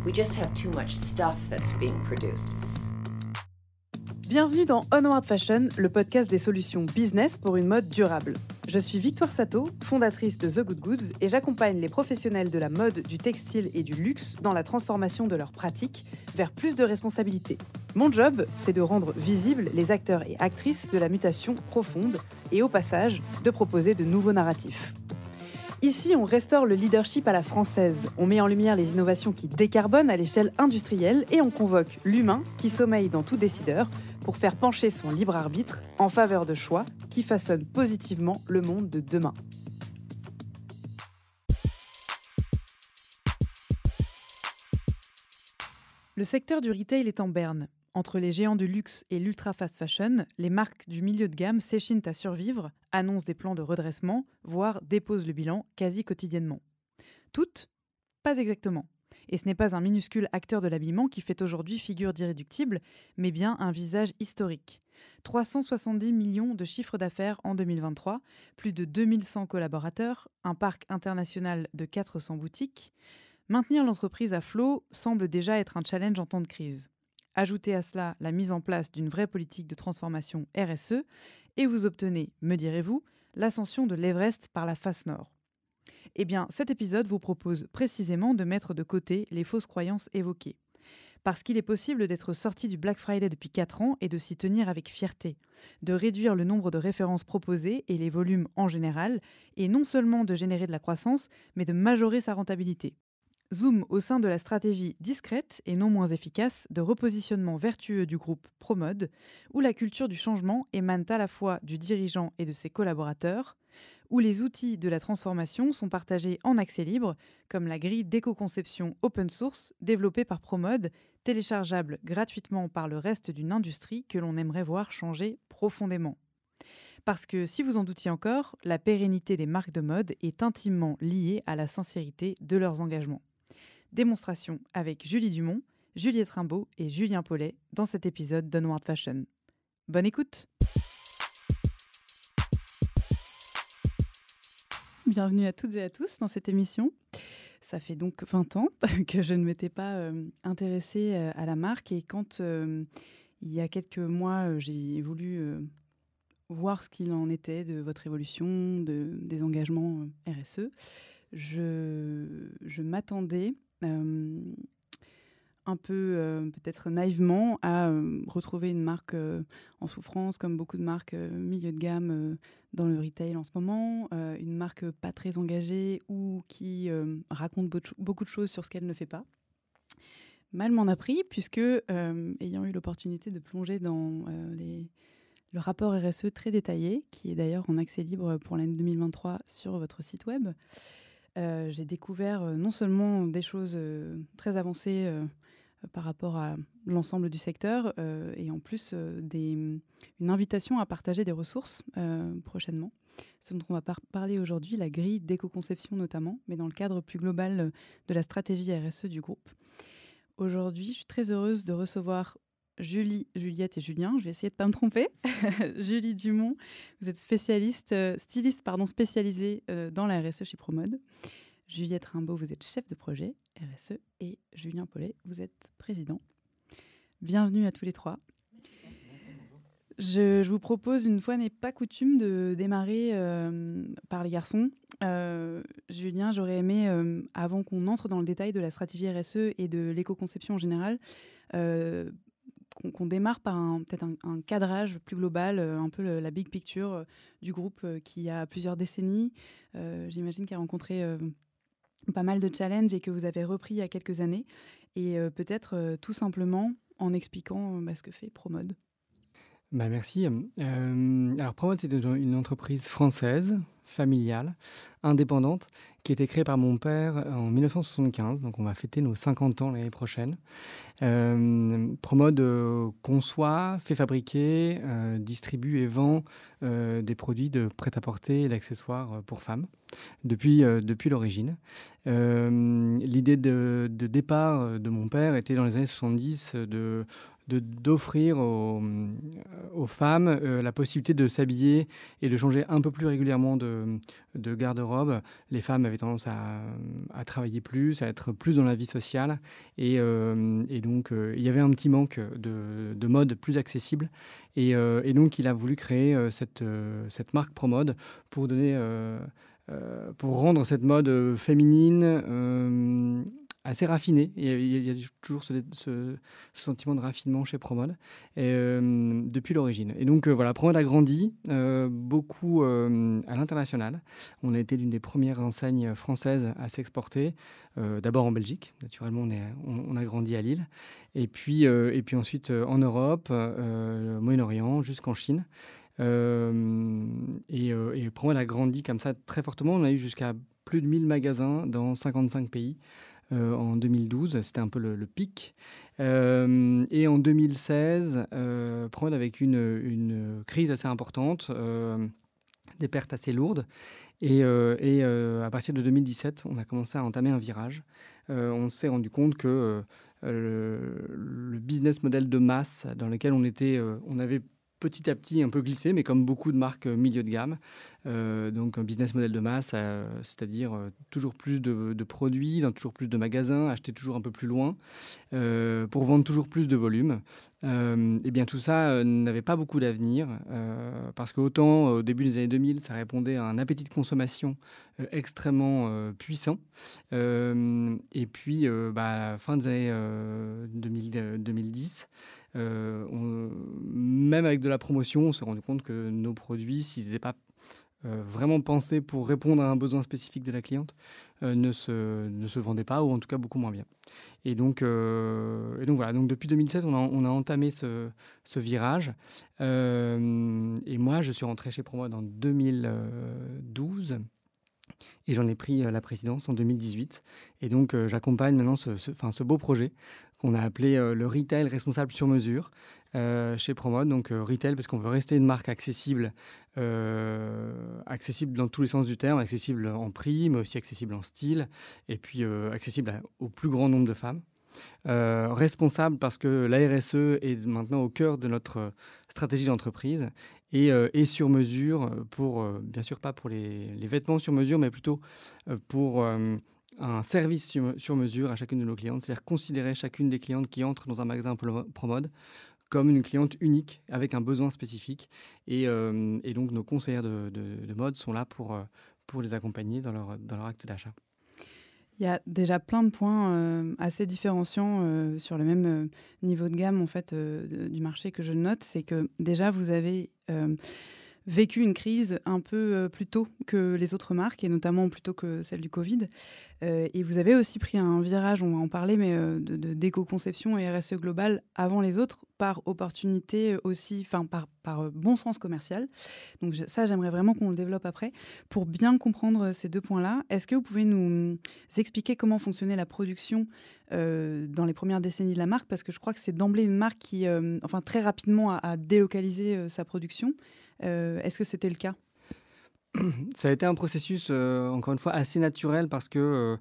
We just have too much stuff that's being produced. Bienvenue dans Onward Fashion, le podcast des solutions business pour une mode durable. Je suis Victoire Sato, fondatrice de The Good Goods, et j'accompagne les professionnels de la mode, du textile et du luxe dans la transformation de leurs pratiques vers plus de responsabilité. Mon job, c'est de rendre visibles les acteurs et actrices de la mutation profonde et au passage, de proposer de nouveaux narratifs. Ici, on restaure le leadership à la française, on met en lumière les innovations qui décarbonent à l'échelle industrielle et on convoque l'humain qui sommeille dans tout décideur pour faire pencher son libre arbitre en faveur de choix qui façonnent positivement le monde de demain. Le secteur du retail est en berne. Entre les géants du luxe et l'ultra fast fashion, les marques du milieu de gamme s'échinent à survivre, annoncent des plans de redressement, voire déposent le bilan quasi quotidiennement. Toutes ? Pas exactement. Et ce n'est pas un minuscule acteur de l'habillement qui fait aujourd'hui figure d'irréductible, mais bien un visage historique. 370 millions de chiffres d'affaires en 2023, plus de 2100 collaborateurs, un parc international de 400 boutiques. Maintenir l'entreprise à flot semble déjà être un challenge en temps de crise. Ajoutez à cela la mise en place d'une vraie politique de transformation RSE et vous obtenez, me direz-vous, l'ascension de l'Everest par la face nord. Eh bien, cet épisode vous propose précisément de mettre de côté les fausses croyances évoquées. Parce qu'il est possible d'être sorti du Black Friday depuis 4 ans et de s'y tenir avec fierté, de réduire le nombre de références proposées et les volumes en général, et non seulement de générer de la croissance, mais de majorer sa rentabilité. Zoom au sein de la stratégie discrète et non moins efficace de repositionnement vertueux du groupe ProMode, où la culture du changement émane à la fois du dirigeant et de ses collaborateurs, où les outils de la transformation sont partagés en accès libre, comme la grille d'éco-conception open source développée par ProMode, téléchargeable gratuitement par le reste d'une industrie que l'on aimerait voir changer profondément. Parce que, si vous en doutiez encore, la pérennité des marques de mode est intimement liée à la sincérité de leurs engagements. Démonstration avec Julie Dumont, Juliette Rimbaud et Julien Paulet dans cet épisode d'Onward Fashion. Bonne écoute! Bienvenue à toutes et à tous dans cette émission. Ça fait donc 20 ans que je ne m'étais pas intéressée à la marque et quand il y a quelques mois j'ai voulu voir ce qu'il en était de votre évolution, des engagements RSE, je m'attendais un peu peut-être naïvement à retrouver une marque en souffrance, comme beaucoup de marques milieu de gamme dans le retail en ce moment, une marque pas très engagée ou qui raconte beaucoup de choses sur ce qu'elle ne fait pas. Mal m'en a pris, puisque ayant eu l'opportunité de plonger dans le rapport RSE très détaillé, qui est d'ailleurs en accès libre pour l'année 2023 sur votre site web, j'ai découvert non seulement des choses très avancées par rapport à l'ensemble du secteur et en plus une invitation à partager des ressources prochainement. Ce dont on va parler aujourd'hui, la grille d'éco-conception notamment, mais dans le cadre plus global de la stratégie RSE du groupe. Aujourd'hui, je suis très heureuse de recevoir Julie, Juliette et Julien, je vais essayer de ne pas me tromper. Julie Dumont, vous êtes styliste spécialisée dans la RSE chez ProMode. Juliette Rimbaud, vous êtes chef de projet RSE. Et Julien Paulet, vous êtes président. Bienvenue à tous les trois. Je vous propose, une fois n'est pas coutume, de démarrer par les garçons. Julien, j'aurais aimé, avant qu'on entre dans le détail de la stratégie RSE et de l'éco-conception en général, qu'on démarre par peut-être un cadrage plus global, un peu la big picture du groupe qui a plusieurs décennies. J'imagine qu'il a rencontré pas mal de challenges et que vous avez repris il y a quelques années. Et peut-être tout simplement en expliquant ce que fait ProMode. Merci. Alors ProMode, c'est une entreprise française, familiale, indépendante, qui a été créée par mon père en 1975. Donc on va fêter nos 50 ans l'année prochaine. ProMode conçoit, fait fabriquer, distribue et vend des produits de prêt-à-porter et d'accessoires pour femmes depuis l'origine. L'idée de départ de mon père était dans les années 70 de d'offrir aux femmes la possibilité de s'habiller et de changer un peu plus régulièrement de garde-robe. Les femmes avaient tendance à travailler plus, à être plus dans la vie sociale. Et donc, il y avait un petit manque de mode plus accessible. Et donc, il a voulu créer cette marque ProMode pour pour rendre cette mode féminine assez raffinée. Il y a toujours ce sentiment de raffinement chez ProMode depuis l'origine. Et donc voilà, ProMode a grandi beaucoup à l'international. On a été l'une des premières enseignes françaises à s'exporter, d'abord en Belgique. Naturellement, on a grandi à Lille. Et puis ensuite en Europe, au Moyen-Orient, jusqu'en Chine. Et ProMode a grandi comme ça très fortement. On a eu jusqu'à plus de 1000 magasins dans 55 pays en 2012. C'était un peu le pic. Et en 2016, ProMode avec une crise assez importante, des pertes assez lourdes. Et à partir de 2017, on a commencé à entamer un virage. On s'est rendu compte que le business model de masse dans lequel on avait petit à petit un peu glissé, mais comme beaucoup de marques milieu de gamme. Donc un business model de masse, c'est-à-dire toujours plus de produits, dans toujours plus de magasins, acheter toujours un peu plus loin, pour vendre toujours plus de volume. Et bien tout ça n'avait pas beaucoup d'avenir, parce qu'autant au début des années 2000, ça répondait à un appétit de consommation extrêmement puissant. Et puis à la fin des années 2010, même avec de la promotion, on s'est rendu compte que nos produits, s'ils n'étaient pas vraiment pensés pour répondre à un besoin spécifique de la cliente, ne se vendaient pas, ou en tout cas beaucoup moins bien. Et donc voilà, donc depuis 2007, on a entamé ce virage. Et moi, je suis rentré chez ProMode en 2012. Et j'en ai pris la présidence en 2018. Et donc, j'accompagne maintenant ce beau projet qu'on a appelé le retail responsable sur mesure chez ProMode. Donc, retail, parce qu'on veut rester une marque accessible dans tous les sens du terme, accessible en prix, mais aussi accessible en style, et puis accessible au plus grand nombre de femmes. Responsable parce que la RSE est maintenant au cœur de notre stratégie d'entreprise, et sur mesure bien sûr pas pour les vêtements sur mesure, mais plutôt pour un service sur mesure à chacune de nos clientes, c'est-à-dire considérer chacune des clientes qui entrent dans un magasin ProMode comme une cliente unique avec un besoin spécifique, et donc nos conseillères de mode sont là pour les accompagner dans leur acte d'achat. Il y a déjà plein de points assez différenciants sur le même niveau de gamme en fait, du marché que je note. C'est que déjà, vous avez vécu une crise un peu plus tôt que les autres marques, et notamment plus tôt que celle du Covid. Et vous avez aussi pris un virage, on va en parler, mais d'éco-conception et RSE globale avant les autres, par opportunité aussi, par bon sens commercial. Donc ça, j'aimerais vraiment qu'on le développe après. Pour bien comprendre ces deux points-là, est-ce que vous pouvez nous expliquer comment fonctionnait la production dans les premières décennies de la marque? Parce que je crois que c'est d'emblée une marque qui, très rapidement, a délocalisé sa production. Est-ce que c'était le cas? Ça a été un processus, encore une fois, assez naturel, parce que,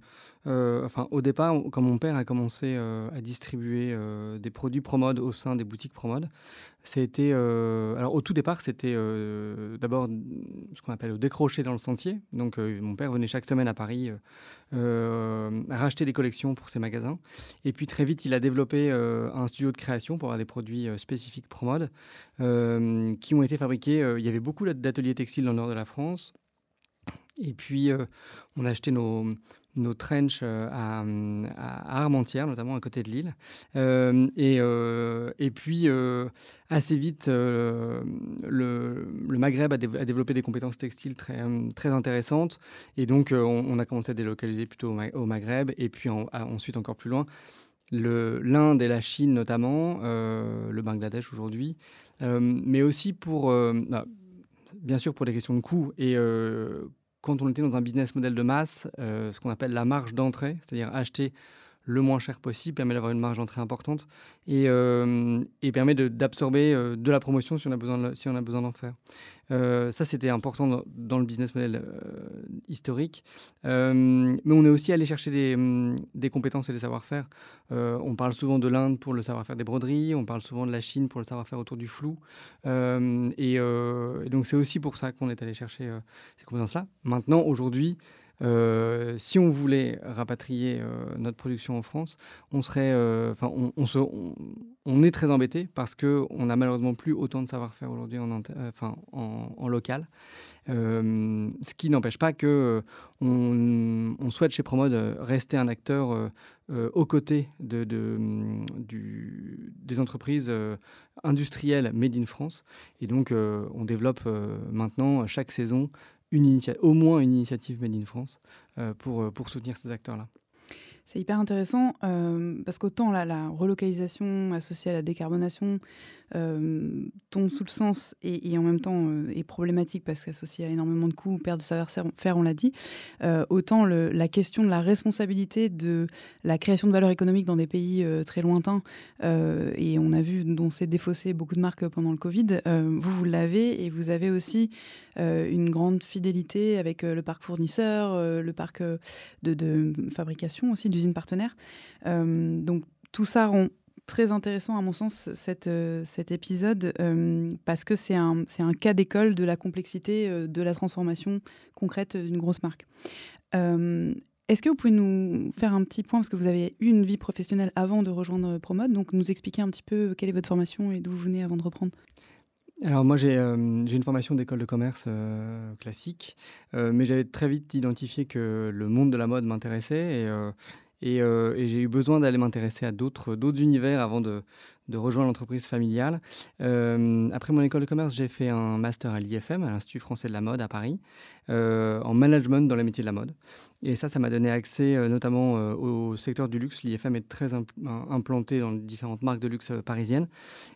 au départ, quand mon père a commencé à distribuer des produits ProMode au sein des boutiques ProMode, alors au tout départ, c'était d'abord ce qu'on appelle le décrocher dans le sentier. Donc mon père venait chaque semaine à Paris racheter des collections pour ses magasins. Et puis très vite, il a développé un studio de création pour avoir des produits spécifiques ProMode qui ont été fabriqués. Il y avait beaucoup d'ateliers textiles dans le nord de la France. Et puis, on a acheté nos trenches à Armentières, notamment à côté de Lille. Et puis, assez vite, le Maghreb a développé des compétences textiles très intéressantes. Et donc, on a commencé à délocaliser plutôt au Maghreb. Et puis, ensuite, encore plus loin, l'Inde et la Chine notamment, le Bangladesh aujourd'hui. Mais aussi bien sûr pour des questions de coût. Et quand on était dans un business model de masse, ce qu'on appelle la marge d'entrée, c'est-à-dire acheter le moins cher possible, permet d'avoir une marge d'entrée importante et permet d'absorber de la promotion si on a besoin d'en faire. Ça, c'était important dans le business model historique. Mais on est aussi allé chercher des compétences et des savoir-faire. On parle souvent de l'Inde pour le savoir-faire des broderies, on parle souvent de la Chine pour le savoir-faire autour du flou. Et donc, c'est aussi pour ça qu'on est allé chercher ces compétences-là. Maintenant, aujourd'hui, si on voulait rapatrier notre production en France, on est très embêté parce qu'on n'a malheureusement plus autant de savoir-faire aujourd'hui en local. Ce qui n'empêche pas qu'on souhaite chez Promode rester un acteur aux côtés des entreprises industrielles made in France. Et donc, on développe maintenant chaque saison au moins une initiative Made in France pour soutenir ces acteurs-là. C'est hyper intéressant parce qu'autant la relocalisation associée à la décarbonation tombe sous le sens et en même temps est problématique parce qu'associée à énormément de coûts, perte de savoir-faire, on l'a dit, autant la question de la responsabilité de la création de valeur économique dans des pays très lointains, et on a vu dont s'est défaussé beaucoup de marques pendant le Covid, vous l'avez et vous avez aussi une grande fidélité avec le parc fournisseur, le parc de fabrication aussi, d'usines partenaires. Donc tout ça rend très intéressant à mon sens cet épisode parce que c'est un cas d'école de la complexité de la transformation concrète d'une grosse marque. Est-ce que vous pouvez nous faire un petit point, parce que vous avez eu une vie professionnelle avant de rejoindre Promode, donc nous expliquer un petit peu quelle est votre formation et d'où vous venez avant de reprendre? Alors moi j'ai une formation d'école de commerce classique, mais j'avais très vite identifié que le monde de la mode m'intéressait et j'ai eu besoin d'aller m'intéresser à d'autres univers avant de rejoindre l'entreprise familiale. Après mon école de commerce, j'ai fait un master à l'IFM, à l'Institut français de la mode à Paris, en management dans les métiers de la mode. Et ça m'a donné accès notamment au secteur du luxe. L'IFM est très implanté dans différentes marques de luxe parisiennes.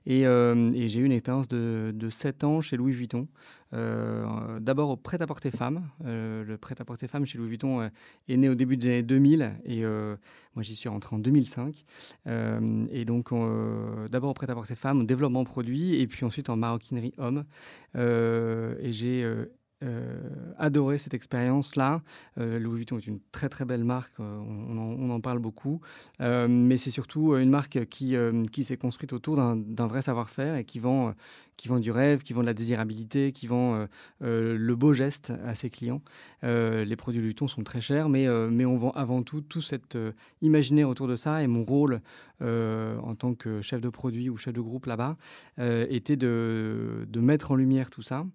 Et j'ai eu une expérience de 7 ans chez Louis Vuitton. D'abord au prêt-à-porter femme. Le prêt-à-porter femme chez Louis Vuitton est né au début des années 2000 et moi j'y suis rentré en 2005. Et donc d'abord au prêt-à-porter femme, au développement produit et puis ensuite en maroquinerie homme. Et j'ai adoré cette expérience-là. Louis Vuitton est une très très belle marque, on en parle beaucoup, mais c'est surtout une marque qui s'est construite autour d'un vrai savoir-faire et qui vend du rêve, qui vend de la désirabilité, qui vend le beau geste à ses clients. Les produits Louis Vuitton sont très chers, mais on vend avant tout cet imaginaire autour de ça. Et mon rôle en tant que chef de produit ou chef de groupe là-bas était de mettre en lumière tout ça.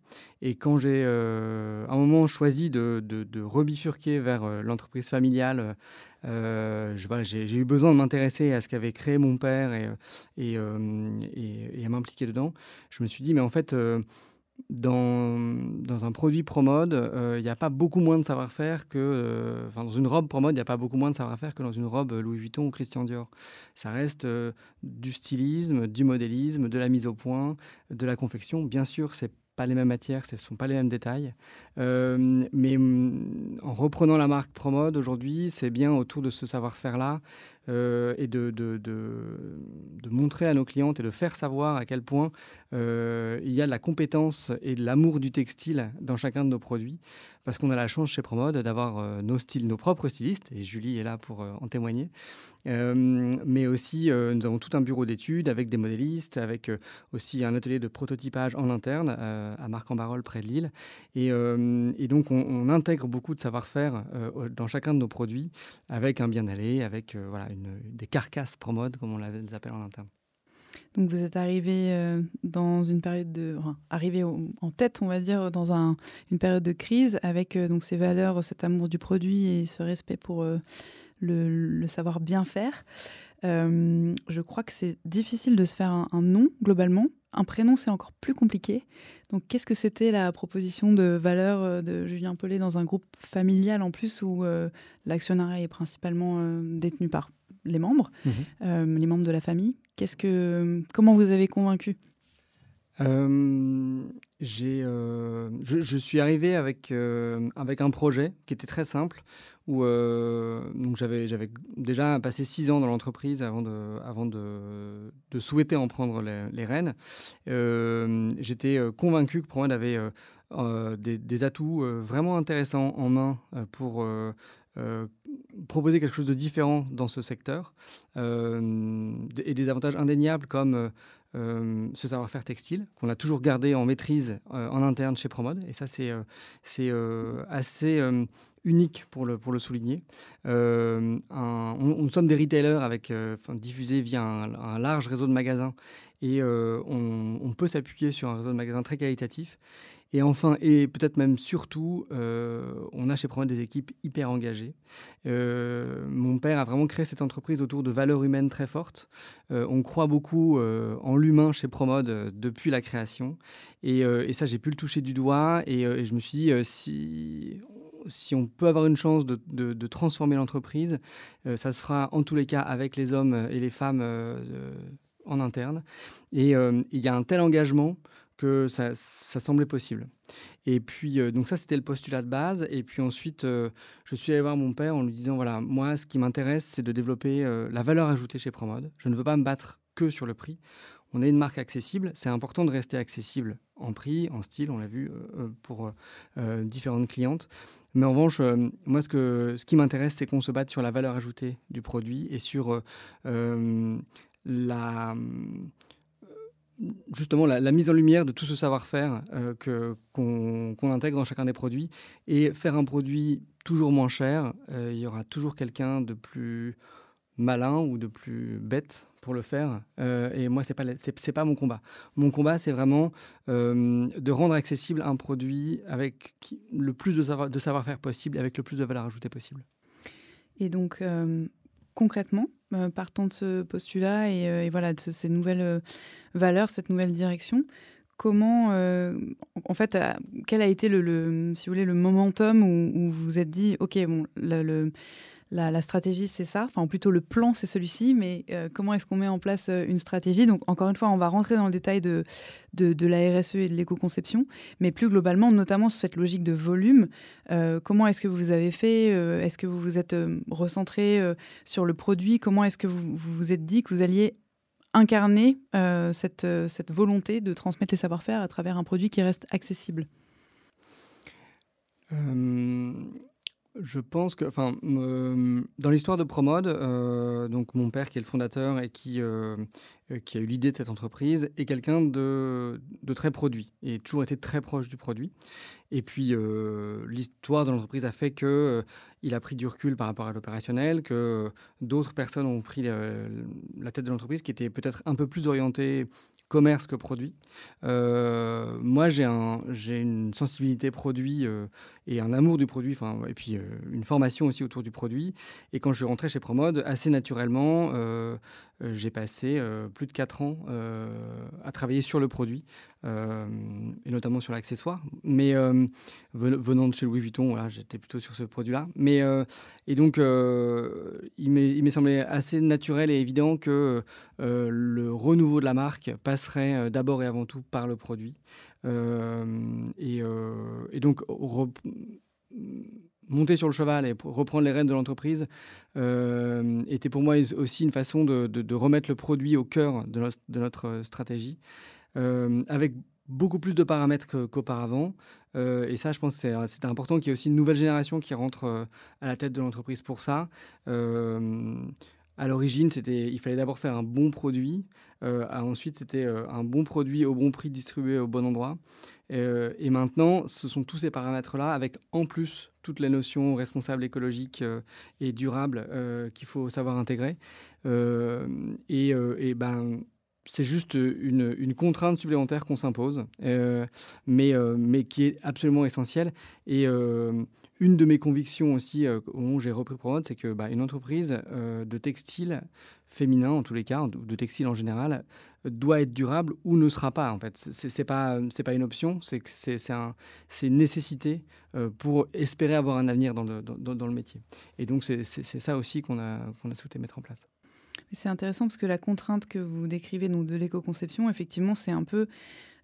Et quand j'ai à un moment choisi de rebifurquer vers l'entreprise familiale, j'ai eu besoin de m'intéresser à ce qu'avait créé mon père et à m'impliquer dedans. Je me suis dit, mais en fait, dans un produit Promode, il n'y a pas beaucoup moins de savoir-faire que... dans une robe Promode, il n'y a pas beaucoup moins de savoir-faire que dans une robe Louis Vuitton ou Christian Dior. Ça reste du stylisme, du modélisme, de la mise au point, de la confection. Bien sûr, c'est pas les mêmes matières, ce ne sont pas les mêmes détails. Mais en reprenant la marque Promode aujourd'hui, c'est bien autour de ce savoir-faire-là et de montrer à nos clientes et de faire savoir à quel point il y a de la compétence et de l'amour du textile dans chacun de nos produits. Parce qu'on a la chance chez Promode d'avoir nos propres stylistes, et Julie est là pour en témoigner. Mais aussi, nous avons tout un bureau d'études avec des modélistes, avec aussi un atelier de prototypage en interne à Marc-en-Barœul, près de Lille. Et donc, on intègre beaucoup de savoir-faire dans chacun de nos produits, avec un bien-aller, avec des carcasses Promode, comme on les appelle en interne. Donc vous êtes arrivé dans une période arrivé en tête, on va dire, dans une période de crise, avec donc ces valeurs, cet amour du produit et ce respect pour le savoir bien faire. Je crois que c'est difficile de se faire un nom, globalement. Un prénom, c'est encore plus compliqué. Donc, qu'est-ce que c'était la proposition de valeur de Julien Pellet dans un groupe familial, en plus, où l'actionnariat est principalement détenu par les membres, les membres de la famille? Comment vous avez convaincu? Je suis arrivé avec un projet qui était très simple, où donc j'avais déjà passé 6 ans dans l'entreprise avant de souhaiter en prendre les rênes. J'étais convaincu que Promode avait des atouts vraiment intéressants en main pour proposer quelque chose de différent dans ce secteur, et des avantages indéniables comme ce savoir-faire textile qu'on a toujours gardé en maîtrise en interne chez Promode. Et ça, c'est assez unique pour le souligner. Nous sommes des retailers diffusés via un large réseau de magasins, et on peut s'appuyer sur un réseau de magasins très qualitatif. Et enfin, et peut-être même surtout, on a chez Promode des équipes hyper engagées. Mon père a vraiment créé cette entreprise autour de valeurs humaines très fortes. On croit beaucoup en l'humain chez Promode depuis la création. Et ça, j'ai pu le toucher du doigt. Et je me suis dit, si on peut avoir une chance de transformer l'entreprise, ça se fera en tous les cas avec les hommes et les femmes en interne. Et il y a un tel engagement que ça semblait possible. Et puis, donc ça, c'était le postulat de base. Et puis ensuite, je suis allé voir mon père en lui disant, voilà, moi, ce qui m'intéresse, c'est de développer la valeur ajoutée chez Promode. Je ne veux pas me battre que sur le prix. On est une marque accessible. C'est important de rester accessible en prix, en style, on l'a vu, pour différentes clientes. Mais en revanche, moi, ce qui m'intéresse, c'est qu'on se batte sur la valeur ajoutée du produit et sur justement la mise en lumière de tout ce savoir-faire qu'on intègre dans chacun des produits. Et faire un produit toujours moins cher, il y aura toujours quelqu'un de plus malin ou de plus bête pour le faire. Et moi, c'est pas mon combat. Mon combat, c'est vraiment de rendre accessible un produit avec le plus de savoir-faire possible, avec le plus de valeur ajoutée possible. Et donc, concrètement, partant de ce postulat et voilà, de ces nouvelles valeurs, cette nouvelle direction, comment, en fait, quel a été si vous voulez, le momentum où vous vous êtes dit, OK, bon, la stratégie, c'est ça, enfin plutôt le plan, c'est celui-ci, mais comment est-ce qu'on met en place une stratégie? Donc encore une fois, on va rentrer dans le détail de la RSE et de l'éco-conception, mais plus globalement, notamment sur cette logique de volume, comment est-ce que vous avez fait? Est-ce que vous vous êtes recentré sur le produit? Comment est-ce que vous vous êtes dit que vous alliez incarner cette volonté de transmettre les savoir-faire à travers un produit qui reste accessible? Je pense que, dans l'histoire de Promode, donc mon père qui est le fondateur et qui a eu l'idée de cette entreprise est quelqu'un de très produit et toujours été très proche du produit. Et puis l'histoire de l'entreprise a fait que il a pris du recul par rapport à l'opérationnel, que d'autres personnes ont pris la tête de l'entreprise qui était peut-être un peu plus orientée commerce que produit. Moi, j'ai une sensibilité produit et un amour du produit, et puis une formation aussi autour du produit. Et quand je suis rentré chez Promode, assez naturellement, j'ai passé plus de 4 ans à travailler sur le produit, et notamment sur l'accessoire. Mais venant de chez Louis Vuitton, voilà, j'étais plutôt sur ce produit-là. Et donc, il m'est semblé assez naturel et évident que le renouveau de la marque passerait d'abord et avant tout par le produit. Et donc, monter sur le cheval et reprendre les rênes de l'entreprise était pour moi aussi une façon de remettre le produit au cœur de notre stratégie, avec beaucoup plus de paramètres qu'auparavant. Et ça, je pense que c'est important qu'il y ait aussi une nouvelle génération qui rentre à la tête de l'entreprise pour ça. À l'origine, il fallait d'abord faire un bon produit. Ensuite, c'était un bon produit au bon prix, distribué au bon endroit. Et maintenant, ce sont tous ces paramètres-là, avec en plus toutes les notions responsables, écologiques et durables qu'il faut savoir intégrer. C'est juste une contrainte supplémentaire qu'on s'impose, mais qui est absolument essentielle. Et une de mes convictions aussi, au moment où j'ai repris Promode, c'est que une entreprise de textile féminin, en tous les cas, de textile en général, doit être durable ou ne sera pas. En fait, c'est pas une option, c'est une nécessité pour espérer avoir un avenir dans le métier. Et donc c'est ça aussi qu'on a souhaité mettre en place. C'est intéressant parce que la contrainte que vous décrivez donc, de l'éco-conception, effectivement, c'est un peu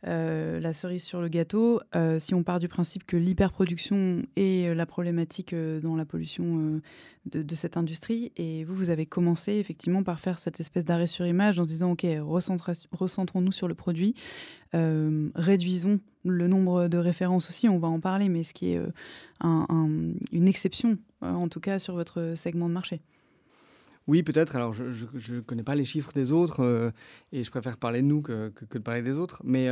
la cerise sur le gâteau, si on part du principe que l'hyperproduction est la problématique dans la pollution de cette industrie, et vous avez commencé effectivement par faire cette espèce d'arrêt sur image en se disant ok, recentrons-nous sur le produit, réduisons le nombre de références aussi, on va en parler, mais ce qui est une exception, en tout cas sur votre segment de marché. Oui, peut-être. Alors, je ne connais pas les chiffres des autres et je préfère parler de nous que de parler des autres. Mais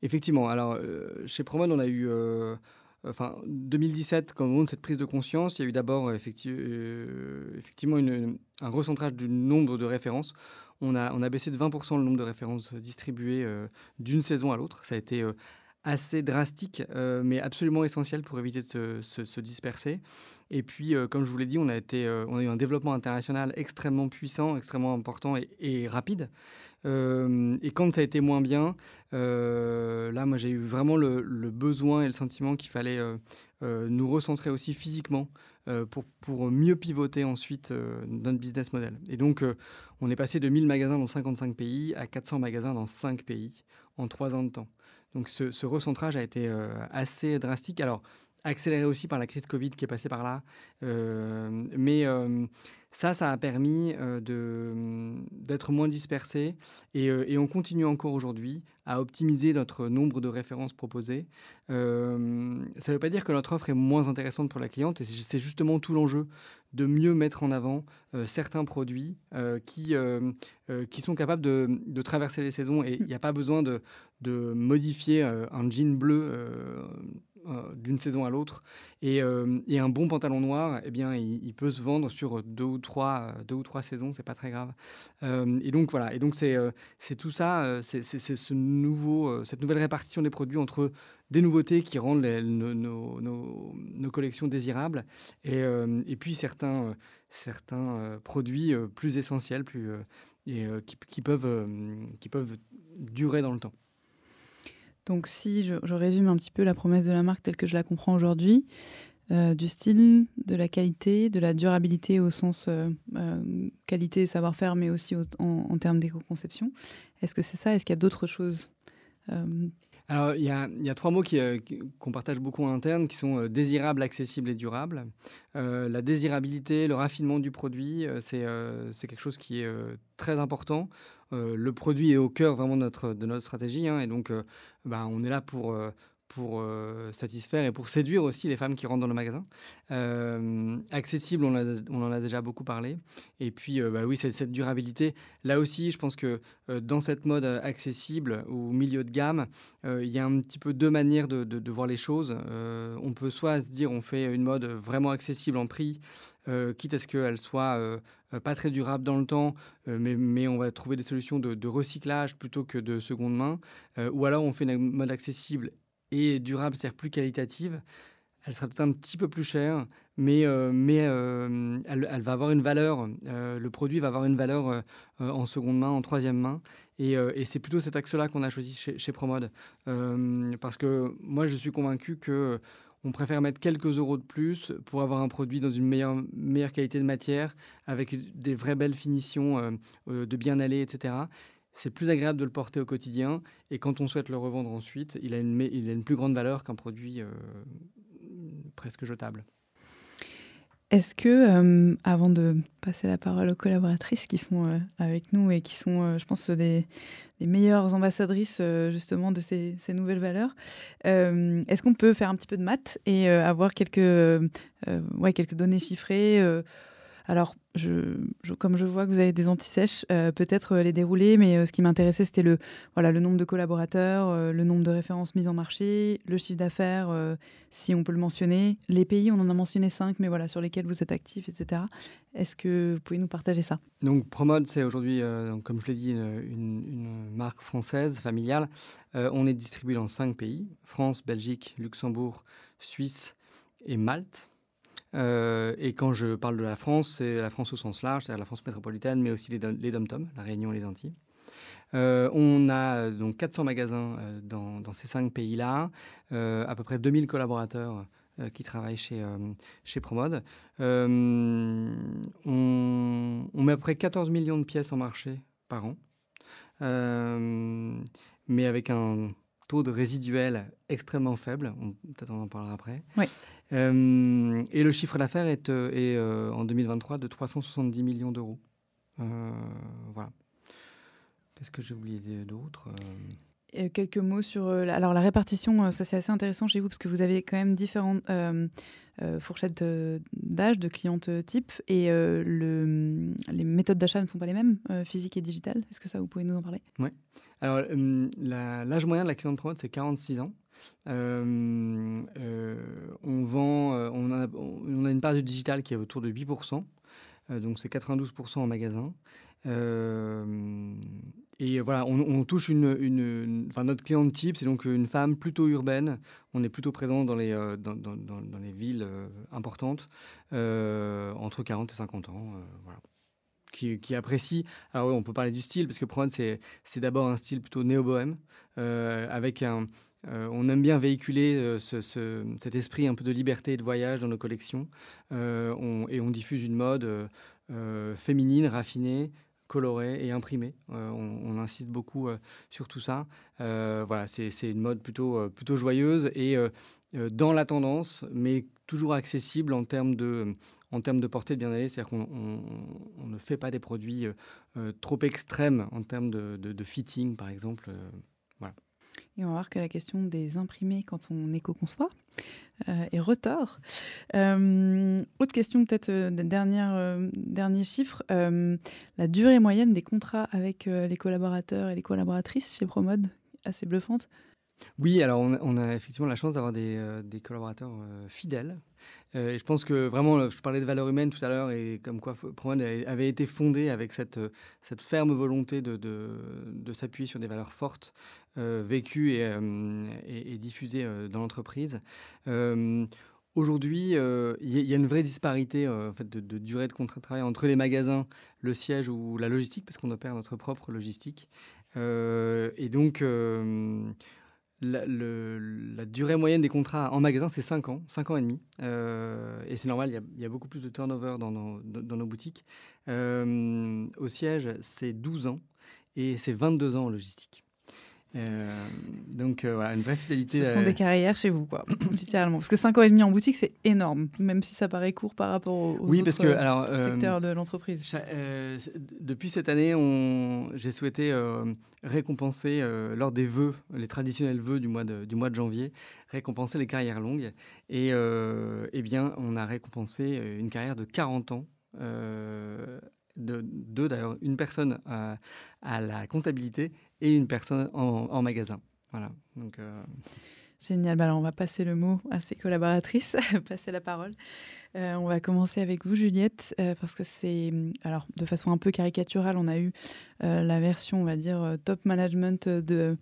effectivement, alors, chez Promode, on a eu... 2017, quand au moment de cette prise de conscience, il y a eu d'abord effectivement un recentrage du nombre de références. On a baissé de 20% le nombre de références distribuées d'une saison à l'autre. Ça a été assez drastique, mais absolument essentiel pour éviter de se disperser. Et puis, comme je vous l'ai dit, on a eu un développement international extrêmement puissant, extrêmement important et rapide. Et quand ça a été moins bien, là, moi, j'ai eu vraiment le besoin et le sentiment qu'il fallait nous recentrer aussi physiquement pour mieux pivoter ensuite notre business model. Et donc, on est passé de 1000 magasins dans 55 pays à 400 magasins dans 5 pays en 3 ans de temps. Donc, ce recentrage a été assez drastique. Alors, accéléré aussi par la crise Covid qui est passée par là. Mais ça a permis d'être moins dispersé. Et on continue encore aujourd'hui à optimiser notre nombre de références proposées. Ça ne veut pas dire que notre offre est moins intéressante pour la cliente. Et c'est justement tout l'enjeu de mieux mettre en avant certains produits qui sont capables de traverser les saisons. Et il n'y a pas besoin de modifier un jean bleu d'une saison à l'autre. Et un bon pantalon noir, eh bien, il peut se vendre sur deux ou trois saisons, c'est pas très grave. Et donc voilà. Et donc c'est tout ça, c'est cette nouvelle répartition des produits entre des nouveautés qui rendent nos collections désirables et puis certains produits plus essentiels, qui peuvent durer dans le temps. Donc si je résume un petit peu la promesse de la marque telle que je la comprends aujourd'hui, du style, de la qualité, de la durabilité au sens qualité et savoir-faire, mais aussi en termes d'éco-conception. Est-ce que c'est ça? Est-ce qu'il y a d'autres choses? Alors, il y a 3 mots qu'on partage beaucoup en interne, qui sont désirable, accessible et durable. La désirabilité, le raffinement du produit, c'est quelque chose qui est très important. Le produit est au cœur vraiment de notre stratégie, hein, et donc on est là pour satisfaire et pour séduire aussi les femmes qui rentrent dans le magasin. Accessible, on en a déjà beaucoup parlé. Et puis, oui, c'est cette durabilité. Là aussi, je pense que dans cette mode accessible ou milieu de gamme, il y a un petit peu deux manières de voir les choses. On peut soit se dire on fait une mode vraiment accessible en prix, quitte à ce qu'elle soit pas très durable dans le temps, mais on va trouver des solutions de recyclage plutôt que de seconde main. Ou alors on fait une mode accessible et durable, c'est-à-dire plus qualitative. Elle sera peut-être un petit peu plus chère, mais elle va avoir une valeur. Le produit va avoir une valeur en seconde main, en troisième main. Et c'est plutôt cet axe-là qu'on a choisi chez Promode. Parce que moi, je suis convaincu qu'on préfère mettre quelques euros de plus pour avoir un produit dans une meilleure qualité de matière, avec des vraies belles finitions de bien aller, etc. C'est plus agréable de le porter au quotidien. Et quand on souhaite le revendre ensuite, il a une plus grande valeur qu'un produit presque jetable. Est-ce que, avant de passer la parole aux collaboratrices qui sont avec nous et qui sont, je pense, des meilleures ambassadrices justement de ces nouvelles valeurs, est-ce qu'on peut faire un petit peu de maths et avoir quelques données chiffrées alors, comme je vois que vous avez des anti-sèches, peut-être les dérouler, mais ce qui m'intéressait, c'était le nombre de collaborateurs, le nombre de références mises en marché, le chiffre d'affaires, si on peut le mentionner. Les pays, on en a mentionné 5, mais voilà, sur lesquels vous êtes actifs, etc. Est-ce que vous pouvez nous partager ça? Donc, Promode, c'est aujourd'hui, comme je l'ai dit, une marque française, familiale. On est distribué dans 5 pays, France, Belgique, Luxembourg, Suisse et Malte. Et quand je parle de la France, c'est la France au sens large, c'est-à-dire la France métropolitaine, mais aussi les DOM-TOM, la Réunion et les Antilles. On a donc 400 magasins dans ces 5 pays-là, à peu près 2000 collaborateurs qui travaillent chez Promode. On met à peu près 14 millions de pièces en marché par an, mais avec un taux de résiduel extrêmement faible. Peut-être on en parlera après. Oui. Et le chiffre d'affaires est en 2023 de 370 millions d'euros. Voilà. Qu'est-ce que j'ai oublié d'autre Quelques mots sur alors la répartition, ça c'est assez intéressant chez vous parce que vous avez quand même différentes fourchettes d'âge, de clientes type et les méthodes d'achat ne sont pas les mêmes, physique et digitales. Est-ce que ça, vous pouvez nous en parler? Oui. Alors, l'âge moyen de la cliente Promote, c'est 46 ans. On a une part du digital qui est autour de 8%. Donc, c'est 92% en magasin. Et voilà, on touche notre cliente type, c'est donc une femme plutôt urbaine. On est plutôt présent dans les villes importantes, entre 40 et 50 ans. Voilà. Qui apprécie. Alors oui, on peut parler du style, parce que Promote, c'est d'abord un style plutôt néo-bohème, avec on aime bien véhiculer cet esprit un peu de liberté et de voyage dans nos collections. Et on diffuse une mode féminine, raffinée, colorée et imprimée. On insiste beaucoup sur tout ça. Voilà, c'est une mode plutôt joyeuse et dans la tendance, mais toujours accessible en termes de portée de bien-aller. C'est-à-dire qu'on ne fait pas des produits trop extrêmes en termes de fitting, par exemple. Voilà. Et on va voir que la question des imprimés quand on éco-conçoit est retort. Autre question, peut-être dernier chiffre. La durée moyenne des contrats avec les collaborateurs et les collaboratrices chez Promode, assez bluffante. Oui, alors on a effectivement la chance d'avoir des collaborateurs fidèles. Et je pense que vraiment, je parlais de valeurs humaines tout à l'heure, et comme quoi Promode avait été fondé avec cette ferme volonté de s'appuyer sur des valeurs fortes, vécues et diffusées dans l'entreprise. Aujourd'hui, il y a une vraie disparité en fait, de durée de contrat de travail entre les magasins, le siège ou la logistique, parce qu'on opère notre propre logistique. Et donc... La durée moyenne des contrats en magasin, c'est 5 ans et demi. Et c'est normal, il y a beaucoup plus de turnover dans nos boutiques. Au siège, c'est 12 ans et c'est 22 ans en logistique. Donc voilà, une vraie fidélité. Ce sont des carrières chez vous, quoi, littéralement. Parce que 5 ans et demi en boutique, c'est énorme, même si ça paraît court par rapport aux autres secteurs de l'entreprise. Depuis cette année, j'ai souhaité récompenser, lors des vœux, les traditionnels vœux du mois de janvier, récompenser les carrières longues. Et eh bien, on a récompensé une carrière de 40 ans. D'ailleurs, une personne à la comptabilité et une personne en magasin. Voilà. Donc, Génial. Alors, on va passer le mot à ses collaboratrices, passer la parole. On va commencer avec vous, Juliette, parce que c'est... Alors, de façon un peu caricaturale, on a eu la version, on va dire, top management des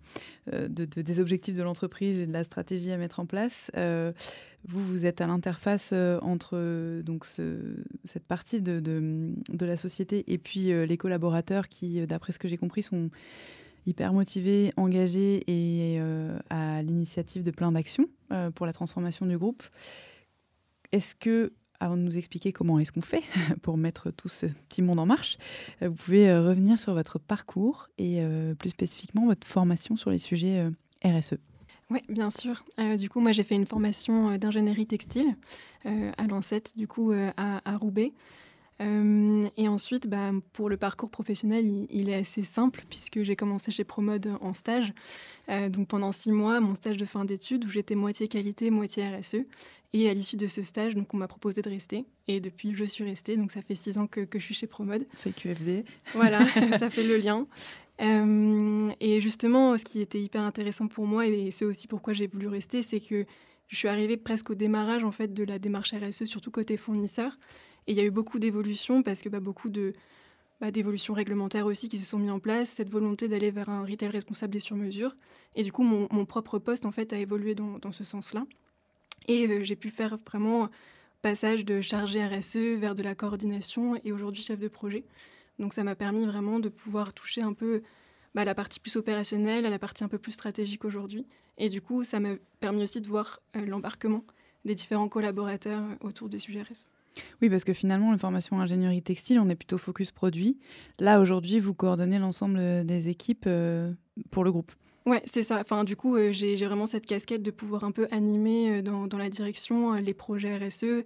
objectifs de l'entreprise et de la stratégie à mettre en place. Vous êtes à l'interface entre donc cette partie de la société et puis les collaborateurs qui, d'après ce que j'ai compris, sont hyper motivés, engagés et à l'initiative de plein d'actions pour la transformation du groupe. Est-ce que, avant de nous expliquer comment est-ce qu'on fait pour mettre tout ce petit monde en marche, vous pouvez revenir sur votre parcours et plus spécifiquement votre formation sur les sujets RSE? Oui, bien sûr. Du coup, moi, j'ai fait une formation d'ingénierie textile à l'ANSET, du coup, à Roubaix. Et ensuite, pour le parcours professionnel, il est assez simple puisque j'ai commencé chez Promode en stage. Donc pendant 6 mois, mon stage de fin d'études où j'étais moitié qualité, moitié RSE. Et à l'issue de ce stage, donc on m'a proposé de rester. Et depuis, je suis restée. Donc ça fait 6 ans que je suis chez Promode. C'est QFD. Voilà, ça fait le lien. Et justement, ce qui était hyper intéressant pour moi et ce aussi pourquoi j'ai voulu rester, c'est que je suis arrivée presque au démarrage en fait, de la démarche RSE, surtout côté fournisseur. Et il y a eu beaucoup d'évolutions parce que beaucoup d'évolutions réglementaires aussi qui se sont mises en place, cette volonté d'aller vers un retail responsable et sur mesure. Et du coup, mon propre poste en fait, a évolué dans ce sens-là. Et j'ai pu faire vraiment passage de chargé RSE vers de la coordination et aujourd'hui chef de projet. Donc ça m'a permis vraiment de pouvoir toucher un peu à la partie plus opérationnelle, à la partie un peu plus stratégique aujourd'hui. Et du coup, ça m'a permis aussi de voir l'embarquement des différents collaborateurs autour des sujets RSE. Oui, parce que finalement, la formation ingénierie textile, on est plutôt focus produit. Là, aujourd'hui, vous coordonnez l'ensemble des équipes pour le groupe. Ouais, c'est ça. Enfin, du coup, j'ai vraiment cette casquette de pouvoir un peu animer dans la direction les projets RSE,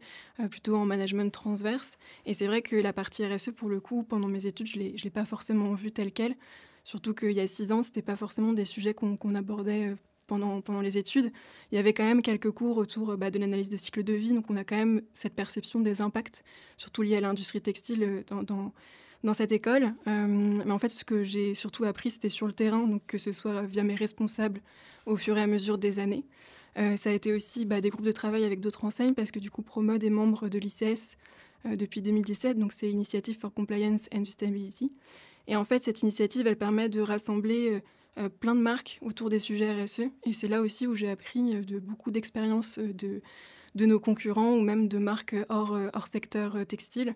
plutôt en management transverse. Et c'est vrai que la partie RSE, pour le coup, pendant mes études, je l'ai pas forcément vue telle quelle. Surtout qu'il y a 6 ans, c'était pas forcément des sujets qu'on abordait pendant les études. Il y avait quand même quelques cours autour de l'analyse de cycle de vie. Donc, on a quand même cette perception des impacts, surtout liés à l'industrie textile dans cette école. Mais en fait, ce que j'ai surtout appris, c'était sur le terrain, donc que ce soit via mes responsables au fur et à mesure des années. Ça a été aussi des groupes de travail avec d'autres enseignes, parce que du coup, Promode est membre de l'ICS depuis 2017, donc c'est Initiative for Compliance and Sustainability. Et en fait, cette initiative, elle permet de rassembler plein de marques autour des sujets RSE. Et c'est là aussi où j'ai appris beaucoup d'expériences de nos concurrents ou même de marques hors secteur textile.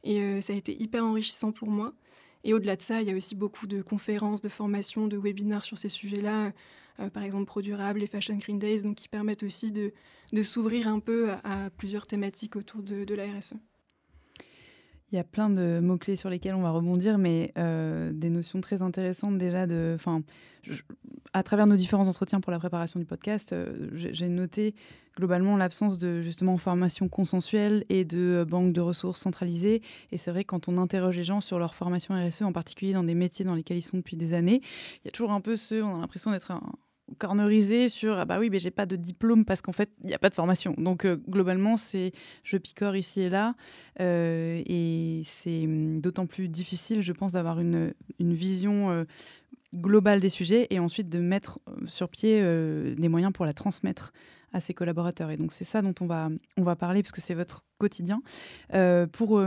Et ça a été hyper enrichissant pour moi. Et au-delà de ça, il y a aussi beaucoup de conférences, de formations, de webinaires sur ces sujets-là, par exemple ProDurable et Fashion Green Days, donc qui permettent aussi de s'ouvrir un peu à plusieurs thématiques autour de la RSE. Il y a plein de mots-clés sur lesquels on va rebondir, mais des notions très intéressantes déjà. À travers nos différents entretiens pour la préparation du podcast, j'ai noté globalement l'absence de justement formation consensuelle et de banque de ressources centralisées. Et c'est vrai que quand on interroge les gens sur leur formation RSE, en particulier dans des métiers dans lesquels ils sont depuis des années, il y a toujours un peu on a l'impression d'être cornerisé sur ah bah oui mais j'ai pas de diplôme parce qu'en fait il n'y a pas de formation, donc globalement c'est je picore ici et là et c'est d'autant plus difficile je pense d'avoir une vision globale des sujets et ensuite de mettre sur pied des moyens pour la transmettre à ses collaborateurs. Et donc c'est ça dont on va parler parce que c'est votre quotidien. Pour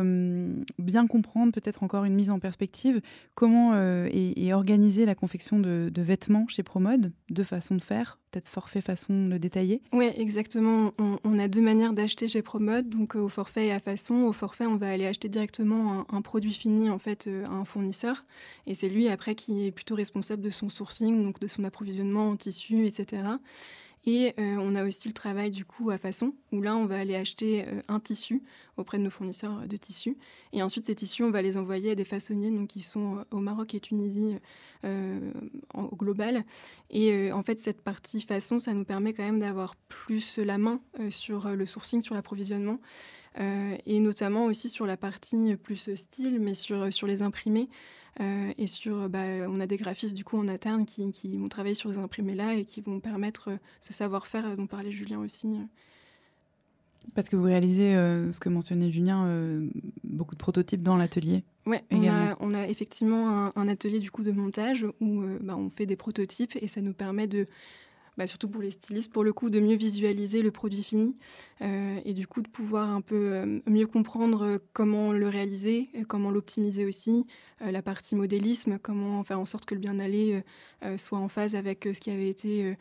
bien comprendre, peut-être encore une mise en perspective, comment est organisée la confection de vêtements chez Promode, deux façons de faire, peut-être forfait, façon de détailler. Oui, exactement. On a deux manières d'acheter chez Promode, donc au forfait et à façon. Au forfait, on va aller acheter directement un produit fini en fait, à un fournisseur. Et c'est lui après qui est plutôt responsable de son sourcing, donc de son approvisionnement en tissu, etc. Et on a aussi le travail du coup à façon, où là on va aller acheter un tissu auprès de nos fournisseurs de tissus. Et ensuite ces tissus, on va les envoyer à des façonniers donc, qui sont au Maroc et Tunisie au global. Et en fait cette partie façon, ça nous permet quand même d'avoir plus la main sur le sourcing, sur l'approvisionnement. Et notamment aussi sur la partie plus style, mais sur les imprimés. Et on a des graphistes du coup en interne qui vont travailler sur ces imprimés-là et qui vont permettre ce savoir-faire dont parlait Julien aussi. Parce que vous réalisez, ce que mentionnait Julien, beaucoup de prototypes dans l'atelier. Oui, on a effectivement un atelier du coup de montage où on fait des prototypes et ça nous permet de... surtout pour les stylistes, pour le coup, de mieux visualiser le produit fini et du coup de pouvoir un peu mieux comprendre comment le réaliser, comment l'optimiser aussi, la partie modélisme, comment faire en sorte que le bien-aller soit en phase avec ce qui avait été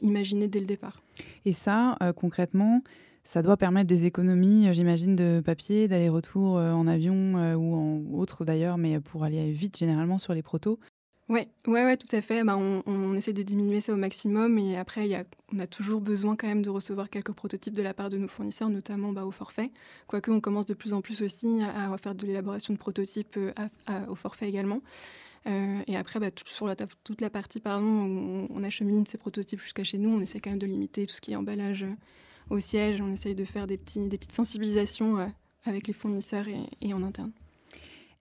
imaginé dès le départ. Et ça, concrètement, ça doit permettre des économies, j'imagine, de papier, d'aller-retour en avion ou en autre d'ailleurs, mais pour aller vite généralement sur les protos. Ouais, tout à fait. On essaie de diminuer ça au maximum et après, on a toujours besoin quand même de recevoir quelques prototypes de la part de nos fournisseurs, notamment au forfait. Quoique, on commence de plus en plus aussi à faire de l'élaboration de prototypes au forfait également. Et après, toute la partie, on achemine ces prototypes jusqu'à chez nous. On essaie quand même de limiter tout ce qui est emballage au siège. On essaye de faire des petites sensibilisations avec les fournisseurs et en interne.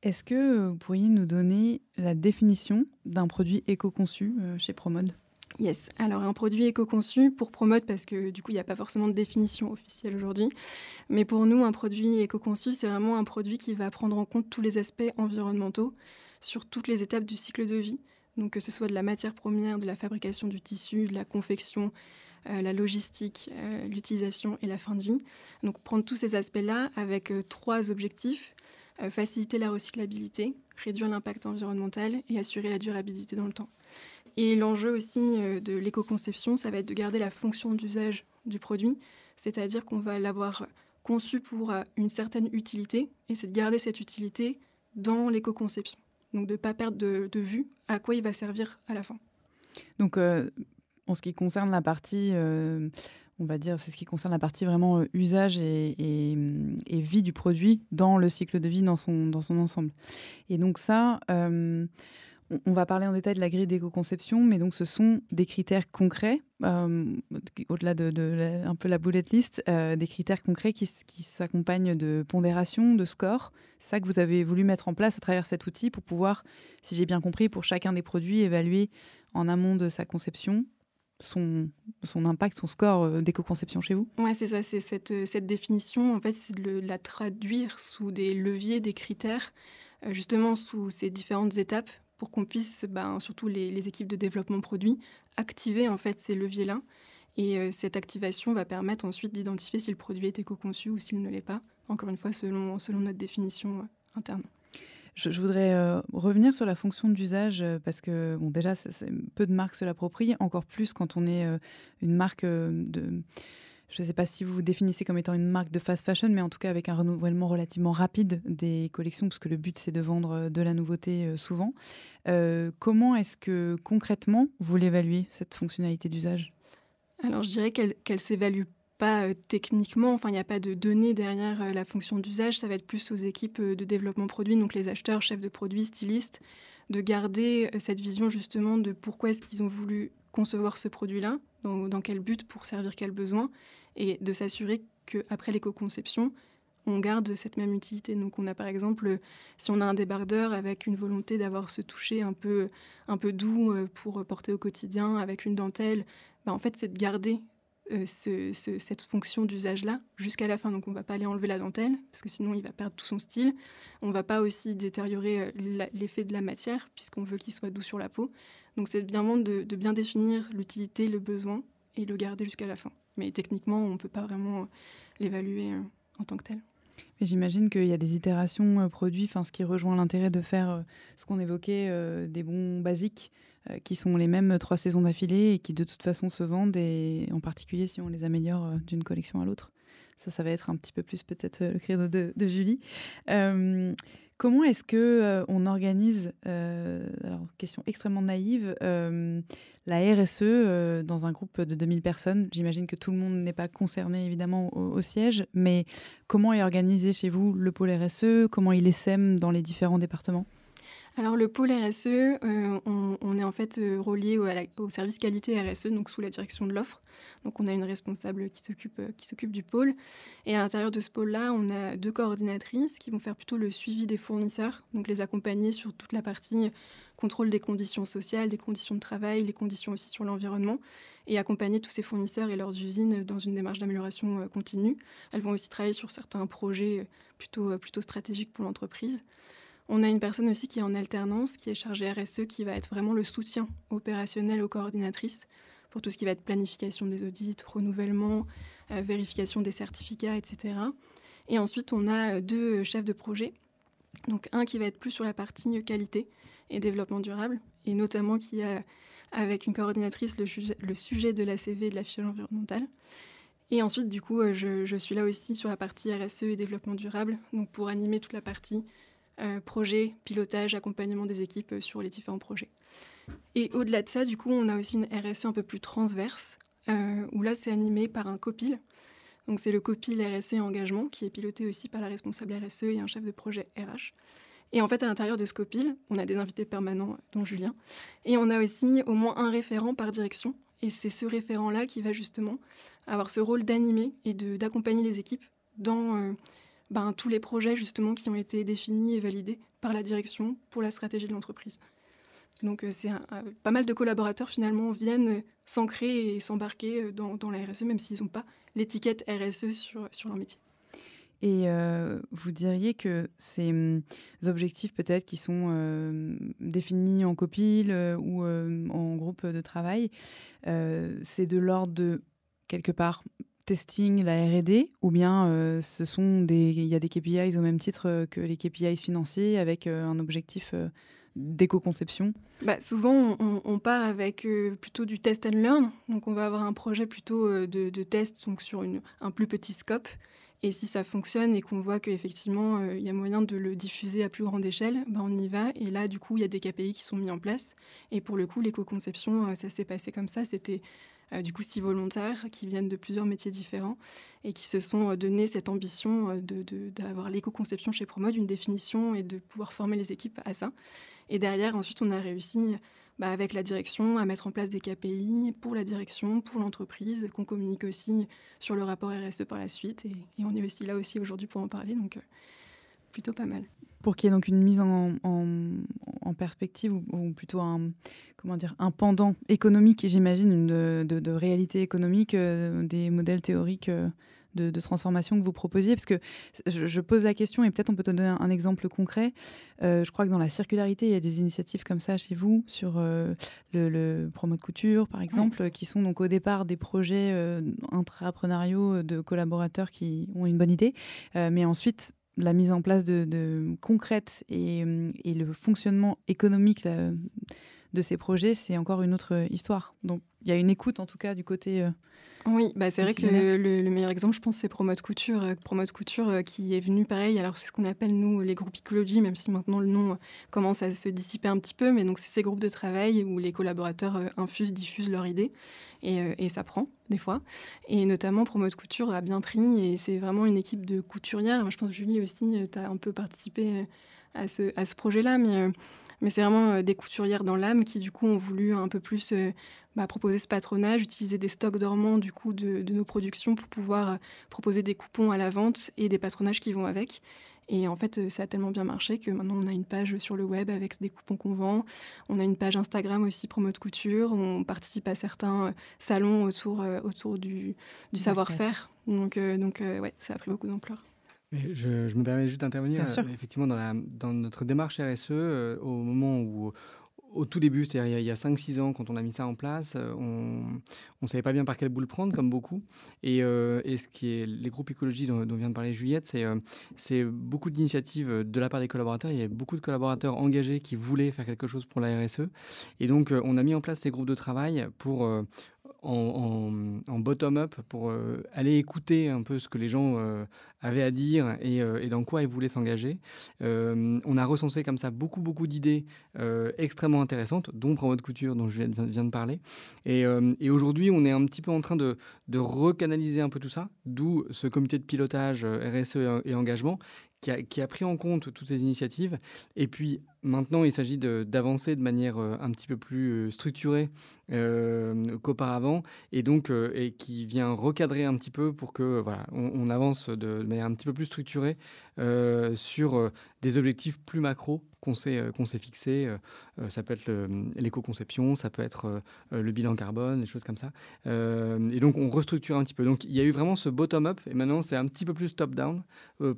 Est-ce que vous pourriez nous donner la définition d'un produit éco-conçu chez Promode ? Yes, alors un produit éco-conçu pour Promode, parce que du coup il n'y a pas forcément de définition officielle aujourd'hui, mais pour nous un produit éco-conçu c'est vraiment un produit qui va prendre en compte tous les aspects environnementaux sur toutes les étapes du cycle de vie, donc que ce soit de la matière première, de la fabrication du tissu, de la confection, la logistique, l'utilisation et la fin de vie. Donc prendre tous ces aspects-là avec 3 objectifs. Faciliter la recyclabilité, réduire l'impact environnemental et assurer la durabilité dans le temps. Et l'enjeu aussi de l'éco-conception, ça va être de garder la fonction d'usage du produit, c'est-à-dire qu'on va l'avoir conçu pour une certaine utilité, et c'est de garder cette utilité dans l'éco-conception. Donc de ne pas perdre de vue à quoi il va servir à la fin. Donc en ce qui concerne la partie... on va dire, c'est ce qui concerne la partie vraiment usage et vie du produit dans le cycle de vie, dans son ensemble. Et donc ça, On va parler en détail de la grille d'éco-conception, mais donc ce sont des critères concrets, au-delà de un peu la bullet list, des critères concrets qui s'accompagnent de pondération, de score. C'est ça que vous avez voulu mettre en place à travers cet outil pour pouvoir, si j'ai bien compris, pour chacun des produits, évaluer en amont de sa conception son impact, son score d'éco-conception chez vous. Ouais, c'est ça, c'est cette définition, en fait, c'est de la traduire sous des leviers, des critères, justement sous ces différentes étapes, pour qu'on puisse, surtout les équipes de développement produit, activer en fait ces leviers-là. Et cette activation va permettre ensuite d'identifier si le produit est éco-conçu ou s'il ne l'est pas, encore une fois selon notre définition interne. Je voudrais revenir sur la fonction d'usage parce que déjà, peu de marques se l'approprient, encore plus quand on est une marque de... Je ne sais pas si vous vous définissez comme étant une marque de fast fashion, mais en tout cas avec un renouvellement relativement rapide des collections, parce que le but, c'est de vendre de la nouveauté souvent. Comment est-ce que concrètement, vous l'évaluez, cette fonctionnalité d'usage ? Alors, je dirais qu'elle s'évalue pas techniquement, enfin il n'y a pas de données derrière la fonction d'usage, ça va être plus aux équipes de développement produit, donc les acheteurs, chefs de produits, stylistes, de garder cette vision justement de pourquoi est-ce qu'ils ont voulu concevoir ce produit-là, dans quel but, pour servir quel besoin, et de s'assurer qu'après l'éco-conception, on garde cette même utilité. Donc on a par exemple, si on a un débardeur avec une volonté d'avoir ce toucher un peu doux pour porter au quotidien avec une dentelle, en fait c'est de garder cette fonction d'usage-là jusqu'à la fin. Donc on ne va pas aller enlever la dentelle, parce que sinon il va perdre tout son style. On ne va pas aussi détériorer l'effet de la matière, puisqu'on veut qu'il soit doux sur la peau. Donc c'est bien de bien définir l'utilité, le besoin, et le garder jusqu'à la fin. Mais techniquement, on ne peut pas vraiment l'évaluer en tant que tel. Mais j'imagine qu'il y a des itérations produits, ce qui rejoint l'intérêt de faire ce qu'on évoquait, des bons basiques, qui sont les mêmes 3 saisons d'affilée et qui de toute façon se vendent, et en particulier si on les améliore d'une collection à l'autre. Ça va être un petit peu plus peut-être le credo de Julie. Comment est-ce qu'on organise, alors question extrêmement naïve, la RSE dans un groupe de 2000 personnes ? J'imagine que tout le monde n'est pas concerné évidemment au siège, mais comment est organisé chez vous le pôle RSE ? Comment il essaime dans les différents départements ? Alors le pôle RSE, on est en fait relié au service qualité RSE, donc sous la direction de l'offre. Donc on a une responsable qui s'occupe du pôle. Et à l'intérieur de ce pôle-là, on a 2 coordinatrices qui vont faire plutôt le suivi des fournisseurs, donc les accompagner sur toute la partie contrôle des conditions sociales, des conditions de travail, les conditions aussi sur l'environnement, et accompagner tous ces fournisseurs et leurs usines dans une démarche d'amélioration continue. Elles vont aussi travailler sur certains projets plutôt stratégiques pour l'entreprise. On a une personne aussi qui est en alternance, qui est chargée RSE, qui va être vraiment le soutien opérationnel aux coordinatrices pour tout ce qui va être planification des audits, renouvellement, vérification des certificats, etc. Et ensuite, on a 2 chefs de projet. Donc un qui va être plus sur la partie qualité et développement durable, et notamment qui a, avec une coordinatrice, le sujet de l'ACV et de l'affichage environnemental. Et ensuite, du coup, je suis là aussi sur la partie RSE et développement durable, donc pour animer toute la partie projet, pilotage, accompagnement des équipes sur les différents projets. Et au-delà de ça, du coup, on a aussi une RSE un peu plus transverse, où là, c'est animé par un COPIL. Donc, c'est le COPIL RSE et engagement, qui est piloté aussi par la responsable RSE et un chef de projet RH. Et en fait, à l'intérieur de ce COPIL, on a des invités permanents, dont Julien, et on a aussi au moins un référent par direction. Et c'est ce référent-là qui va justement avoir ce rôle d'animer et d'accompagner les équipes dans tous les projets justement qui ont été définis et validés par la direction pour la stratégie de l'entreprise. Donc pas mal de collaborateurs finalement viennent s'ancrer et s'embarquer dans la RSE, même s'ils n'ont pas l'étiquette RSE sur leur métier. Et vous diriez que ces objectifs peut-être qui sont définis en copil ou en groupe de travail, c'est de l'ordre de, quelque part, testing, la R&D, ou bien il y a des KPIs au même titre que les KPIs financiers avec un objectif d'éco-conception ? Souvent, on part avec plutôt du test and learn. Donc, on va avoir un projet plutôt de test donc sur un plus petit scope. Et si ça fonctionne et qu'on voit qu'effectivement, il y a moyen de le diffuser à plus grande échelle, on y va. Et là, du coup, il y a des KPI qui sont mis en place. Et pour le coup, l'éco-conception, ça s'est passé comme ça. C'était du coup 6 volontaires qui viennent de plusieurs métiers différents et qui se sont donné cette ambition d'avoir l'éco-conception chez Promode, une définition et de pouvoir former les équipes à ça. Et derrière, ensuite, on a réussi avec la direction à mettre en place des KPI pour la direction, pour l'entreprise, qu'on communique aussi sur le rapport RSE par la suite. Et on est aussi là aussi aujourd'hui pour en parler, donc plutôt pas mal. Pour qu'il y ait donc une mise en perspective ou plutôt un pendant économique, j'imagine, de réalité économique, des modèles théoriques de transformation que vous proposiez, parce que je pose la question et peut-être on peut te donner un exemple concret. Je crois que dans la circularité, il y a des initiatives comme ça chez vous, sur le Promode Couture, par exemple, qui sont donc au départ des projets intrapreneuriaux de collaborateurs qui ont une bonne idée, mais ensuite la mise en place de concrète et le fonctionnement économique de ces projets, c'est encore une autre histoire. Donc il y a une écoute en tout cas du côté... Oui, c'est vrai que le meilleur exemple, je pense, c'est Promode Couture. Promode Couture qui est venu pareil. Alors c'est ce qu'on appelle nous les groupes Ecology, même si maintenant le nom commence à se dissiper un petit peu. Mais donc c'est ces groupes de travail où les collaborateurs diffusent leurs idées et ça prend des fois. Et notamment Promode Couture a bien pris et c'est vraiment une équipe de couturières. Moi, je pense Julie aussi, tu as un peu participé à ce projet-là, mais c'est vraiment des couturières dans l'âme qui, du coup, ont voulu un peu plus proposer ce patronage, utiliser des stocks dormants, du coup, de nos productions pour pouvoir proposer des coupons à la vente et des patronages qui vont avec. Et en fait, ça a tellement bien marché que maintenant, on a une page sur le web avec des coupons qu'on vend. On a une page Instagram aussi, Promode Couture. On participe à certains salons autour du savoir-faire. Donc, ça a pris beaucoup d'ampleur. Mais je me permets juste d'intervenir. Effectivement, dans notre démarche RSE, au moment où, au tout début, c'est-à-dire il y a 5-6 ans, quand on a mis ça en place, on ne savait pas bien par quel bout le prendre, comme beaucoup. Et ce qui est les groupes écologie dont vient de parler Juliette, c'est beaucoup d'initiatives de la part des collaborateurs. Il y a beaucoup de collaborateurs engagés qui voulaient faire quelque chose pour la RSE. Et donc, on a mis en place ces groupes de travail pour... En bottom-up pour aller écouter un peu ce que les gens avaient à dire et dans quoi ils voulaient s'engager. On a recensé comme ça beaucoup d'idées extrêmement intéressantes, dont Promode Couture, dont Juliette vient de parler. Et aujourd'hui, on est un petit peu en train de recanaliser un peu tout ça, d'où ce comité de pilotage RSE et engagement qui a pris en compte toutes ces initiatives. Et puis maintenant, il s'agit d'avancer de manière un petit peu plus structurée qu'auparavant, et donc et qui vient recadrer un petit peu pour que on avance de manière un petit peu plus structurée sur des objectifs plus macro qu'on s'est fixés. Ça peut être l'éco-conception, ça peut être le bilan carbone, des choses comme ça. Et donc on restructure un petit peu. Donc il y a eu vraiment ce bottom-up, et maintenant c'est un petit peu plus top-down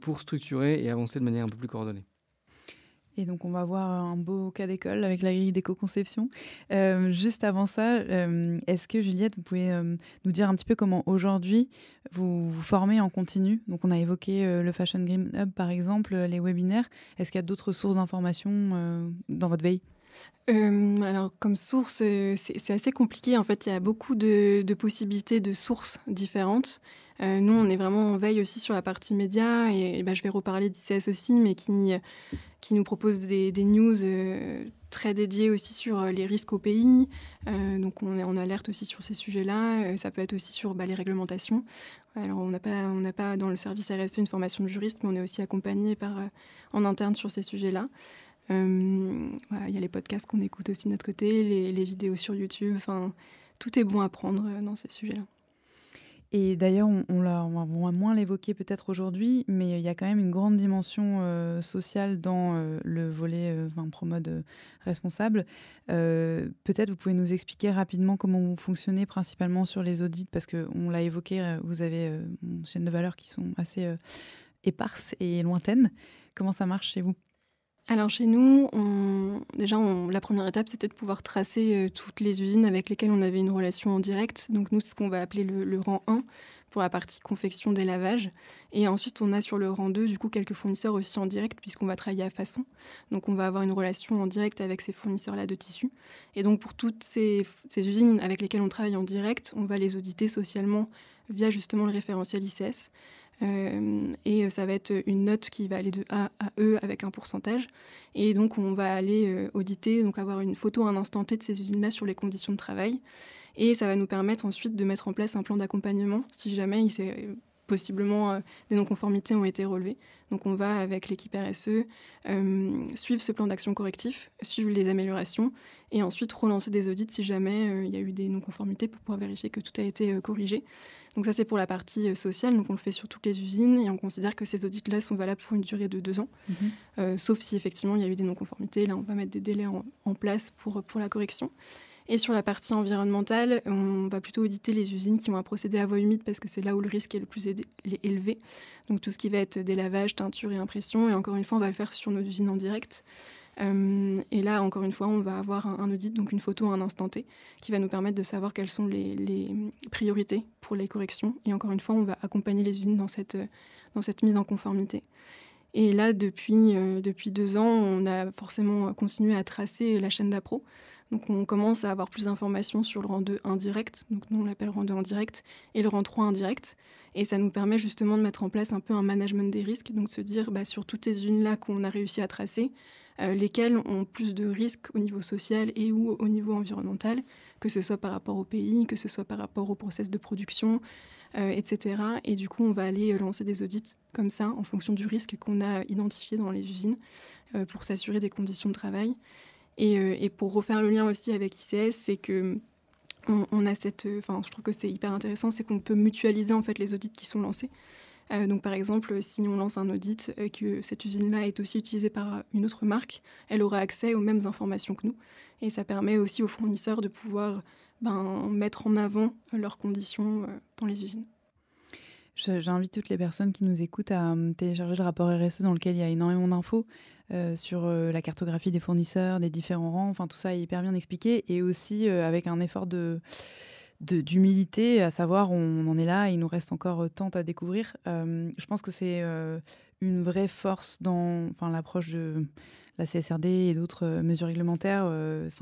pour structurer et avancer de manière un peu plus coordonnée. Et donc, on va voir un beau cas d'école avec la grille d'éco-conception. Juste avant ça, est-ce que, Juliette, vous pouvez nous dire un petit peu comment, aujourd'hui, vous vous formez en continu? Donc, on a évoqué le Fashion Green Hub, par exemple, les webinaires. Est-ce qu'il y a d'autres sources d'informations dans votre veille? Alors, comme source, c'est assez compliqué. En fait, il y a beaucoup de possibilités de sources différentes. Nous, on est vraiment en veille aussi sur la partie média. Et je vais reparler d'ICS aussi, mais qui nous propose des news très dédiées aussi sur les risques au pays. Donc, on est en alerte aussi sur ces sujets-là. Ça peut être aussi sur les réglementations. Alors, on n'a pas dans le service RSE une formation de juriste, mais on est aussi accompagné en interne sur ces sujets-là. Il y a les podcasts qu'on écoute aussi de notre côté, les vidéos sur YouTube. Enfin, tout est bon à prendre dans ces sujets-là. Et d'ailleurs, on va moins l'évoquer peut-être aujourd'hui, mais il y a quand même une grande dimension sociale dans le volet Promode responsable. Peut-être vous pouvez nous expliquer rapidement comment vous fonctionnez principalement sur les audits, parce qu'on l'a évoqué, vous avez une chaîne de valeur qui sont assez éparses et lointaines. Comment ça marche chez vous ? Alors chez nous, la première étape, c'était de pouvoir tracer toutes les usines avec lesquelles on avait une relation en direct. Donc nous, c'est ce qu'on va appeler le rang 1 pour la partie confection des lavages. Et ensuite, on a sur le rang 2, du coup, quelques fournisseurs aussi en direct, puisqu'on va travailler à façon. Donc on va avoir une relation en direct avec ces fournisseurs-là de tissus. Et donc pour toutes ces usines avec lesquelles on travaille en direct, on va les auditer socialement via justement le référentiel ICS. Et ça va être une note qui va aller de A à E avec un pourcentage. Et donc, on va aller auditer, donc avoir une photo à un instant T de ces usines-là sur les conditions de travail. Et ça va nous permettre ensuite de mettre en place un plan d'accompagnement si jamais possiblement des non-conformités ont été relevées. Donc on va, avec l'équipe RSE, suivre ce plan d'action correctif, suivre les améliorations et ensuite relancer des audits si jamais il y a eu des non-conformités pour pouvoir vérifier que tout a été corrigé. Donc ça, c'est pour la partie sociale. Donc on le fait sur toutes les usines et on considère que ces audits-là sont valables pour une durée de 2 ans. Sauf si effectivement il y a eu des non-conformités. Là, on va mettre des délais en place pour la correction. Et sur la partie environnementale, on va plutôt auditer les usines qui ont un procédé à voie humide parce que c'est là où le risque est le plus élevé. Donc tout ce qui va être délavage, teinture et impression. Et encore une fois, on va le faire sur nos usines en direct. Et là, encore une fois, on va avoir un audit, donc une photo à un instant T, qui va nous permettre de savoir quelles sont les priorités pour les corrections. Et encore une fois, on va accompagner les usines dans cette mise en conformité. Et là, depuis 2 ans, on a forcément continué à tracer la chaîne d'appro. Donc on commence à avoir plus d'informations sur le rang 2 indirect, donc nous on l'appelle rang 2 indirect, et le rang 3 indirect. Et ça nous permet justement de mettre en place un peu un management des risques, donc de se dire sur toutes ces usines-là qu'on a réussi à tracer, lesquelles ont plus de risques au niveau social et ou au niveau environnemental, que ce soit par rapport au pays, que ce soit par rapport au process de production, etc. Et du coup, on va aller lancer des audits comme ça, en fonction du risque qu'on a identifié dans les usines, pour s'assurer des conditions de travail. Et pour refaire le lien aussi avec ICS, c'est que on a je trouve que c'est hyper intéressant, c'est qu'on peut mutualiser en fait les audits qui sont lancés. Donc par exemple, si on lance un audit et que cette usine-là est aussi utilisée par une autre marque, elle aura accès aux mêmes informations que nous. Et ça permet aussi aux fournisseurs de pouvoir mettre en avant leurs conditions dans les usines. J'invite toutes les personnes qui nous écoutent à télécharger le rapport RSE dans lequel il y a énormément d'infos sur la cartographie des fournisseurs, des différents rangs. Enfin, tout ça est hyper bien expliqué et aussi avec un effort d'humilité, à savoir on en est là, il nous reste encore tant à découvrir. Je pense que c'est une vraie force dans l'approche de la CSRD et d'autres mesures réglementaires.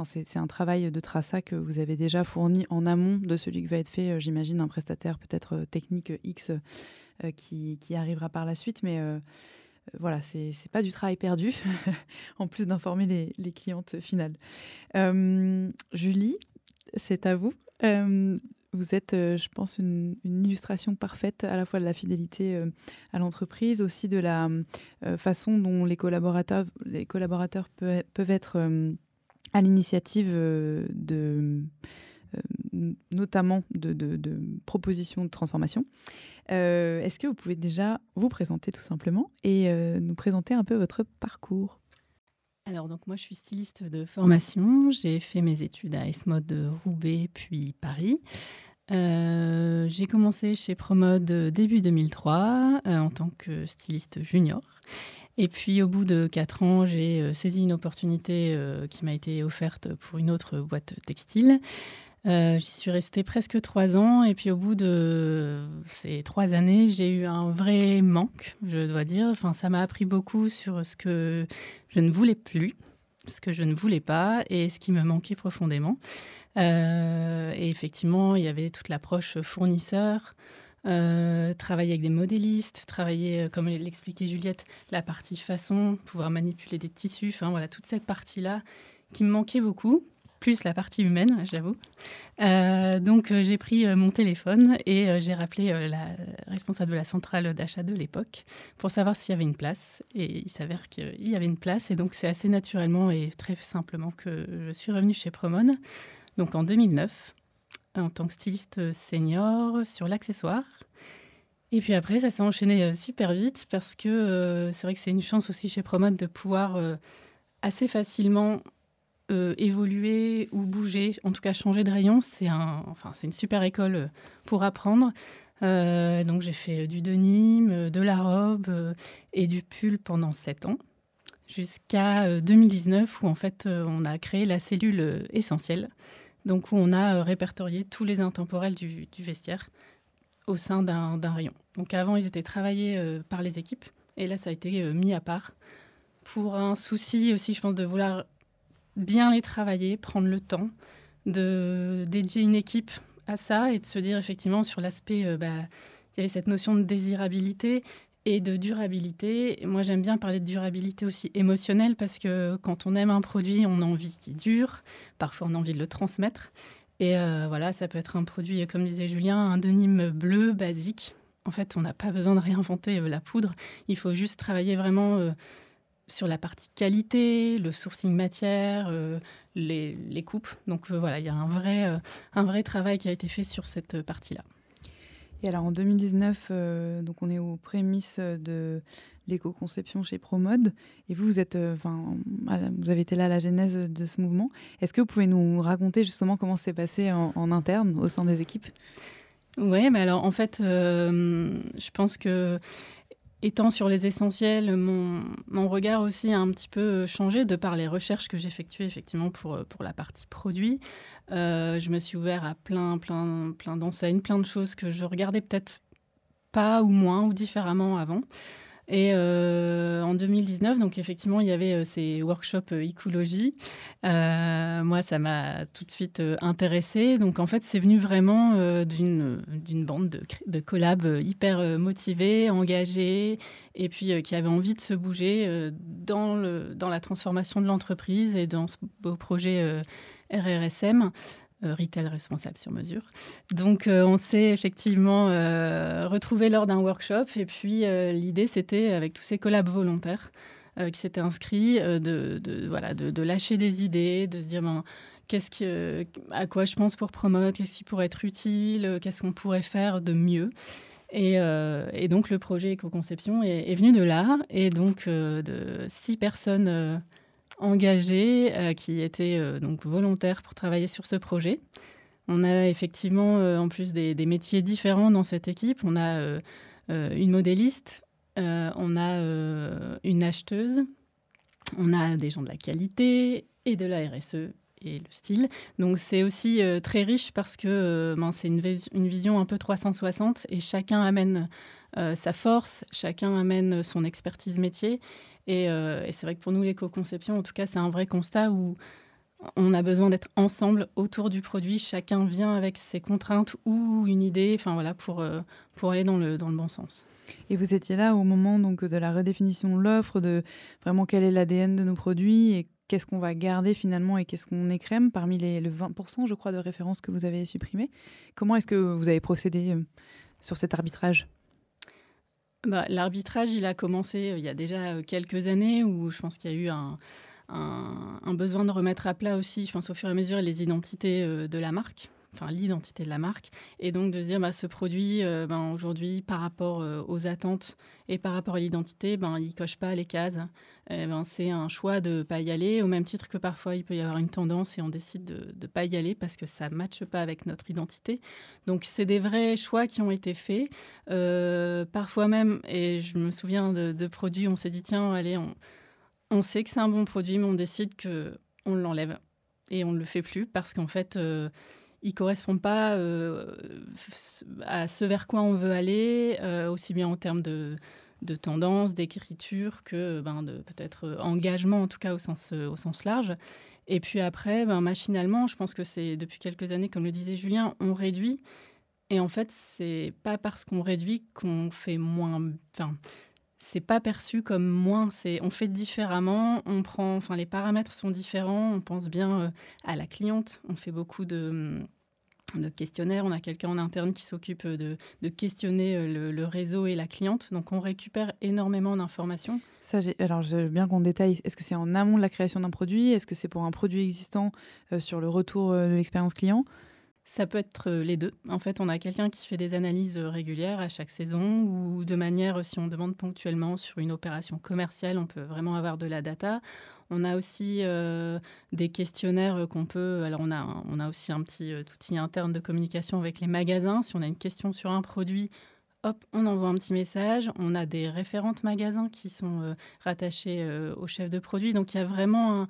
C'est un travail de traçat que vous avez déjà fourni en amont de celui qui va être fait, j'imagine, un prestataire peut-être technique X qui arrivera par la suite, mais voilà, c'est pas du travail perdu, en plus d'informer les clientes finales. Julie, c'est à vous. Vous êtes, je pense, une illustration parfaite à la fois de la fidélité à l'entreprise, aussi de la façon dont les collaborateurs peuvent être à l'initiative notamment de propositions de transformation. Est-ce que vous pouvez déjà vous présenter tout simplement et nous présenter un peu votre parcours ? Alors, donc moi, je suis styliste de formation. J'ai fait mes études à ESMOD Roubaix, puis Paris. J'ai commencé chez Promode début 2003 en tant que styliste junior. Et puis, au bout de 4 ans, j'ai saisi une opportunité qui m'a été offerte pour une autre boîte textile. J'y suis restée presque 3 ans. Et puis, au bout de ces 3 années, j'ai eu un vrai manque, je dois dire. Enfin, ça m'a appris beaucoup sur ce que je ne voulais plus, ce que je ne voulais pas et ce qui me manquait profondément. Et effectivement, il y avait toute l'approche fournisseur, travailler avec des modélistes, travailler, comme l'expliquait Juliette, la partie façon, pouvoir manipuler des tissus, enfin voilà, toute cette partie-là qui me manquait beaucoup, plus la partie humaine, j'avoue. Donc j'ai pris mon téléphone et j'ai rappelé la responsable de la centrale d'achat de l'époque pour savoir s'il y avait une place. Et il s'avère qu'il y avait une place. Et donc c'est assez naturellement et très simplement que je suis revenue chez Promone, donc en 2009, en tant que styliste senior sur l'accessoire. Et puis après, ça s'est enchaîné super vite parce que c'est vrai que c'est une chance aussi chez Promode de pouvoir assez facilement évoluer ou bouger, en tout cas changer de rayon. C'est une super école pour apprendre. Donc j'ai fait du denim, de la robe et du pull pendant 7 ans, jusqu'à 2019 où en fait on a créé la cellule essentielle, donc où on a répertorié tous les intemporels du vestiaire au sein d'un rayon. Donc avant ils étaient travaillés par les équipes et là ça a été mis à part pour un souci aussi, je pense, de vouloir bien les travailler, prendre le temps de dédier une équipe à ça et de se dire effectivement sur l'aspect, il y avait cette notion de désirabilité et de durabilité. Et moi, j'aime bien parler de durabilité aussi émotionnelle parce que quand on aime un produit, on a envie qu'il dure. Parfois, on a envie de le transmettre. Et voilà, ça peut être un produit, comme disait Julien, un denim bleu basique. En fait, on n'a pas besoin de réinventer la poudre. Il faut juste travailler vraiment sur la partie qualité, le sourcing matière, les coupes. Donc voilà, il y a un vrai travail qui a été fait sur cette partie-là. Et alors en 2019, donc on est aux prémices de l'éco-conception chez Promode. Et vous êtes, vous avez été là à la genèse de ce mouvement. Est-ce que vous pouvez nous raconter justement comment ça s'est passé en interne au sein des équipes ? Oui, mais alors en fait, je pense que étant sur les essentiels, mon regard aussi a un petit peu changé de par les recherches que j'effectuais effectivement pour la partie produit. Je me suis ouvert à plein d'enseignes, plein de choses que je regardais peut-être pas ou moins ou différemment avant. Et en 2019, donc effectivement, il y avait ces workshops écologie. Moi, ça m'a tout de suite intéressée. Donc en fait, c'est venu vraiment d'une bande de collabs hyper motivés, engagés, et puis qui avaient envie de se bouger dans la transformation de l'entreprise et dans ce beau projet RRSM. Retail responsable sur mesure. Donc, on s'est effectivement retrouvés lors d'un workshop. Et puis, l'idée, c'était, avec tous ces collabs volontaires qui s'étaient inscrits, de lâcher des idées, de se dire à quoi je pense pour Promode, qu'est-ce qui pourrait être utile, qu'est-ce qu'on pourrait faire de mieux. Et donc, le projet éco-conception est venu de là. Et donc, de 6 personnes engagés qui étaient donc volontaires pour travailler sur ce projet. On a effectivement, en plus des métiers différents dans cette équipe, on a une modéliste, on a une acheteuse, on a des gens de la qualité et de la RSE et le style. Donc c'est aussi très riche parce que c'est une vision un peu 360 et chacun amène sa force, chacun amène son expertise métier. Et c'est vrai que pour nous, l'éco-conception, en tout cas, c'est un vrai constat où on a besoin d'être ensemble autour du produit. Chacun vient avec ses contraintes ou une idée, pour aller dans le bon sens. Et vous étiez là au moment donc, de la redéfinition de l'offre, de vraiment quel est l'ADN de nos produits et qu'est-ce qu'on va garder finalement et qu'est-ce qu'on écrème parmi le 20%, je crois, de références que vous avez supprimées. Comment est-ce que vous avez procédé sur cet arbitrage ? L'arbitrage, il a commencé il y a déjà quelques années où je pense qu'il y a eu un besoin de remettre à plat aussi, je pense au fur et à mesure, les identités de la marque, enfin l'identité de la marque, et donc de se dire ce produit, aujourd'hui, par rapport aux attentes et par rapport à l'identité, il coche pas les cases. C'est un choix de pas y aller, au même titre que parfois il peut y avoir une tendance et on décide de pas y aller parce que ça matche pas avec notre identité. Donc c'est des vrais choix qui ont été faits. Parfois même, et je me souviens de produits, on s'est dit tiens, allez, on sait que c'est un bon produit, mais on décide qu'on l'enlève et on ne le fait plus parce qu'en fait, il ne correspond pas à ce vers quoi on veut aller, aussi bien en termes de tendance, d'écriture que de peut-être engagement, en tout cas au sens large. Et puis après, machinalement, je pense que c'est depuis quelques années, comme le disait Julien, on réduit. Et en fait, c'est pas parce qu'on réduit qu'on fait moins... c'est pas perçu comme moins, on fait différemment, les paramètres sont différents, on pense bien à la cliente, on fait beaucoup de questionnaires, on a quelqu'un en interne qui s'occupe de questionner le réseau et la cliente, donc on récupère énormément d'informations. Alors, je veux bien qu'on détaille, est-ce que c'est en amont de la création d'un produit ? Est-ce que c'est pour un produit existant sur le retour de l'expérience client ? Ça peut être les deux. En fait, on a quelqu'un qui fait des analyses régulières à chaque saison ou de manière, si on demande ponctuellement sur une opération commerciale, on peut vraiment avoir de la data. On a aussi des questionnaires qu'on peut... Alors, on a aussi un petit outil interne de communication avec les magasins. Si on a une question sur un produit, hop, on envoie un petit message. On a des référentes magasins qui sont rattachées au chef de produit. Donc, il y a vraiment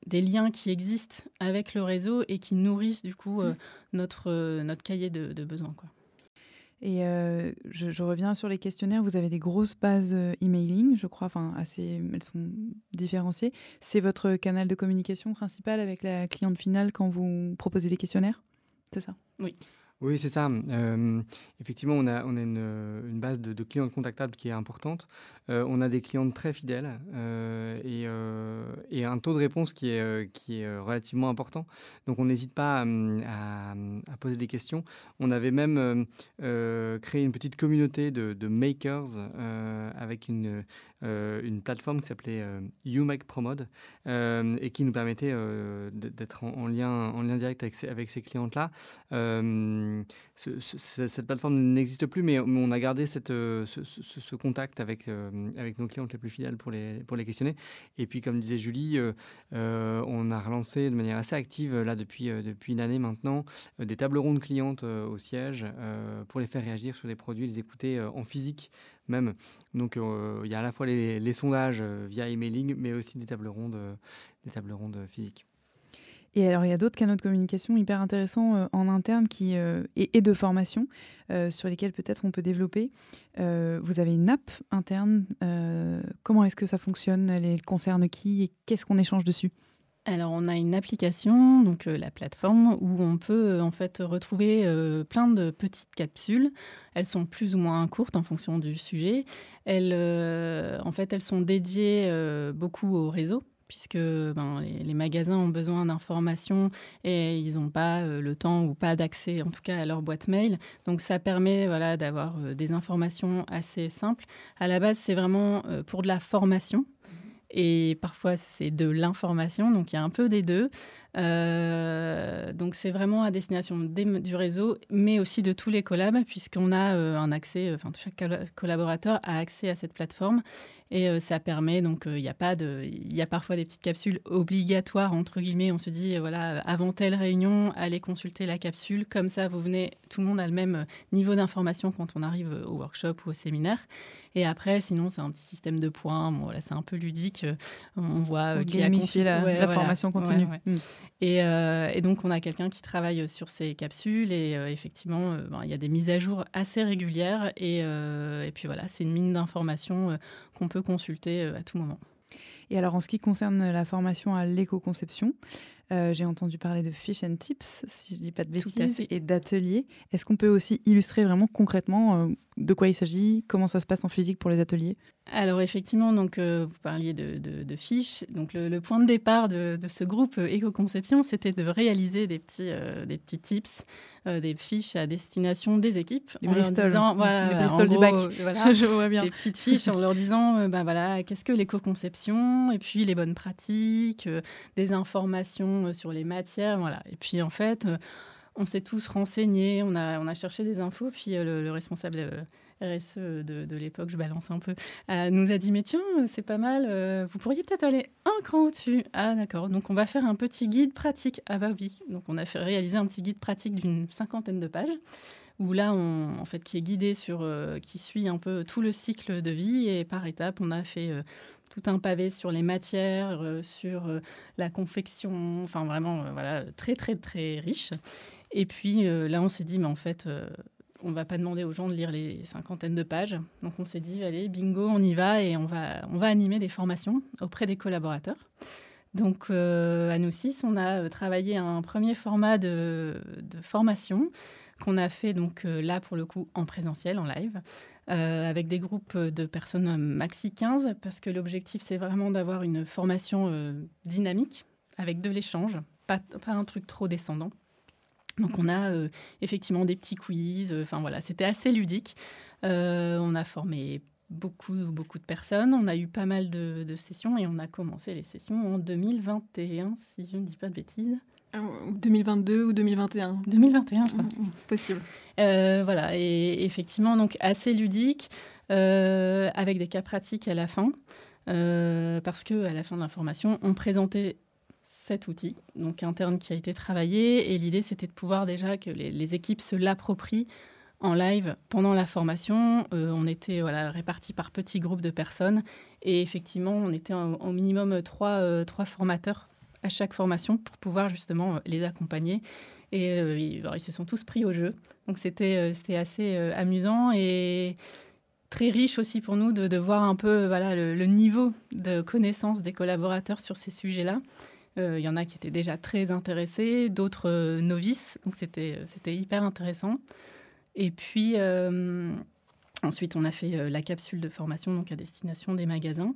des liens qui existent avec le réseau et qui nourrissent du coup notre cahier de besoins, quoi. Et je reviens sur les questionnaires. Vous avez des grosses bases emailing, je crois, elles sont différenciées. C'est votre canal de communication principal avec la cliente finale quand vous proposez des questionnaires, c'est ça ? Oui. Oui, c'est ça. Effectivement, on a une base de clients contactables qui est importante. On a des clientes très fidèles et et un taux de réponse qui est relativement important. Donc on n'hésite pas à poser des questions. On avait même créé une petite communauté de makers avec une plateforme qui s'appelait You Make Promode et qui nous permettait d'être en lien direct avec ces clientes-là. Cette plateforme n'existe plus, mais on a gardé ce contact avec nos clientes les plus fidèles pour les questionner. Et puis, comme disait Julie, on a relancé de manière assez active, là, depuis une année maintenant, des tables rondes clientes au siège pour les faire réagir sur les produits, les écouter en physique même. Donc, il y a à la fois les sondages via emailing, mais aussi des tables rondes physiques. Et alors, il y a d'autres canaux de communication hyper intéressants en interne et de formation sur lesquels peut-être on peut développer. Vous avez une app interne. Comment est-ce que ça fonctionne? Elle concerne qui et qu'est-ce qu'on échange dessus? Alors, on a une application, donc la plateforme, où on peut en fait retrouver plein de petites capsules. Elles sont plus ou moins courtes en fonction du sujet. Elles sont dédiées beaucoup au réseau, puisque les magasins ont besoin d'informations et ils n'ont pas le temps ou pas d'accès, en tout cas, à leur boîte mail. Donc, ça permet d'avoir des informations assez simples. À la base, c'est vraiment pour de la formation. Et parfois, c'est de l'information, donc il y a un peu des deux. Donc, c'est vraiment à destination du réseau, mais aussi de tous les collabs, puisqu'on a un accès, chaque collaborateur a accès à cette plateforme. Et ça permet, donc il y a parfois des petites capsules obligatoires, entre guillemets. On se dit, avant telle réunion, allez consulter la capsule. Comme ça, tout le monde a le même niveau d'information quand on arrive au workshop ou au séminaire. Et après, sinon, c'est un petit système de points. Bon, là, c'est un peu ludique. On voit qui a consulté la formation continue. Ouais. Et donc, on a quelqu'un qui travaille sur ces capsules. Et effectivement, il y a des mises à jour assez régulières. Et puis voilà, c'est une mine d'informations qu'on peut consulter à tout moment. Et alors, en ce qui concerne la formation à l'éco-conception, j'ai entendu parler de Fish and Tips, si je ne dis pas de bêtises, et d'ateliers. Est-ce qu'on peut aussi illustrer vraiment concrètement de quoi il s'agit, comment ça se passe en physique pour les ateliers? Alors effectivement, donc, vous parliez de Fish. Donc le point de départ de ce groupe éco-conception, c'était de réaliser des petits tips, des fiches à destination des équipes. Les Bristol, les Bristol du bac. Je vois bien. Des petites fiches en leur disant qu'est-ce que l'éco-conception, et puis les bonnes pratiques, des informations sur les matières. Voilà. Et puis en fait, on s'est tous renseignés, on a cherché des infos, puis le responsable RSE de l'époque, je balance un peu, nous a dit « Mais tiens, c'est pas mal, vous pourriez peut-être aller un cran au-dessus. » Ah d'accord, donc on va faire un petit guide pratique. Ah bah oui, donc on a fait réaliser un petit guide pratique d'une 50aine de pages, où là, qui est guidé qui suit un peu tout le cycle de vie, et par étapes, on a fait tout un pavé sur les matières, sur la confection, enfin vraiment, très très très riche. Et puis là, on s'est dit, mais en fait, on ne va pas demander aux gens de lire les 50aines de pages. Donc on s'est dit, allez, bingo, on y va, et on va animer des formations auprès des collaborateurs. Donc à nous 6, on a travaillé un premier format de formation qu'on a fait donc là pour le coup en présentiel, en live, avec des groupes de personnes maxi 15, parce que l'objectif c'est vraiment d'avoir une formation dynamique avec de l'échange, pas un truc trop descendant. Donc on a effectivement des petits quiz, c'était assez ludique. On a formé beaucoup de personnes, on a eu pas mal de sessions, et on a commencé les sessions en 2021, si je ne dis pas de bêtises. 2022 ou 2021 2021, je crois. Possible. Et effectivement, donc assez ludique, avec des cas pratiques à la fin, parce qu'à la fin de la formation, on présentait cet outil, donc interne, qui a été travaillé, et l'idée, c'était de pouvoir déjà que les équipes se l'approprient en live pendant la formation. On était répartis par petits groupes de personnes, et effectivement, on était au minimum trois formateurs à chaque formation pour pouvoir justement les accompagner. Et ils se sont tous pris au jeu. Donc c'était assez amusant et très riche aussi pour nous de voir un peu le niveau de connaissance des collaborateurs sur ces sujets-là. Il y en a qui étaient déjà très intéressés, d'autres novices. Donc c'était hyper intéressant. Et puis ensuite, on a fait la capsule de formation donc à destination des magasins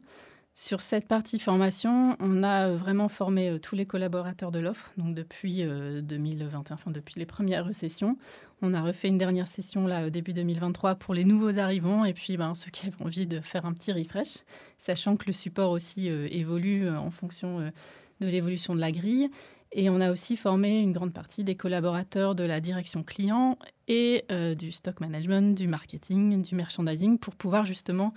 Sur cette partie formation, on a vraiment formé tous les collaborateurs de l'offre, donc depuis 2021, enfin depuis les premières sessions. On a refait une dernière session là au début 2023 pour les nouveaux arrivants et puis ceux qui avaient envie de faire un petit refresh, sachant que le support aussi évolue en fonction de l'évolution de la grille. Et on a aussi formé une grande partie des collaborateurs de la direction client et du stock management, du marketing, du merchandising pour pouvoir justement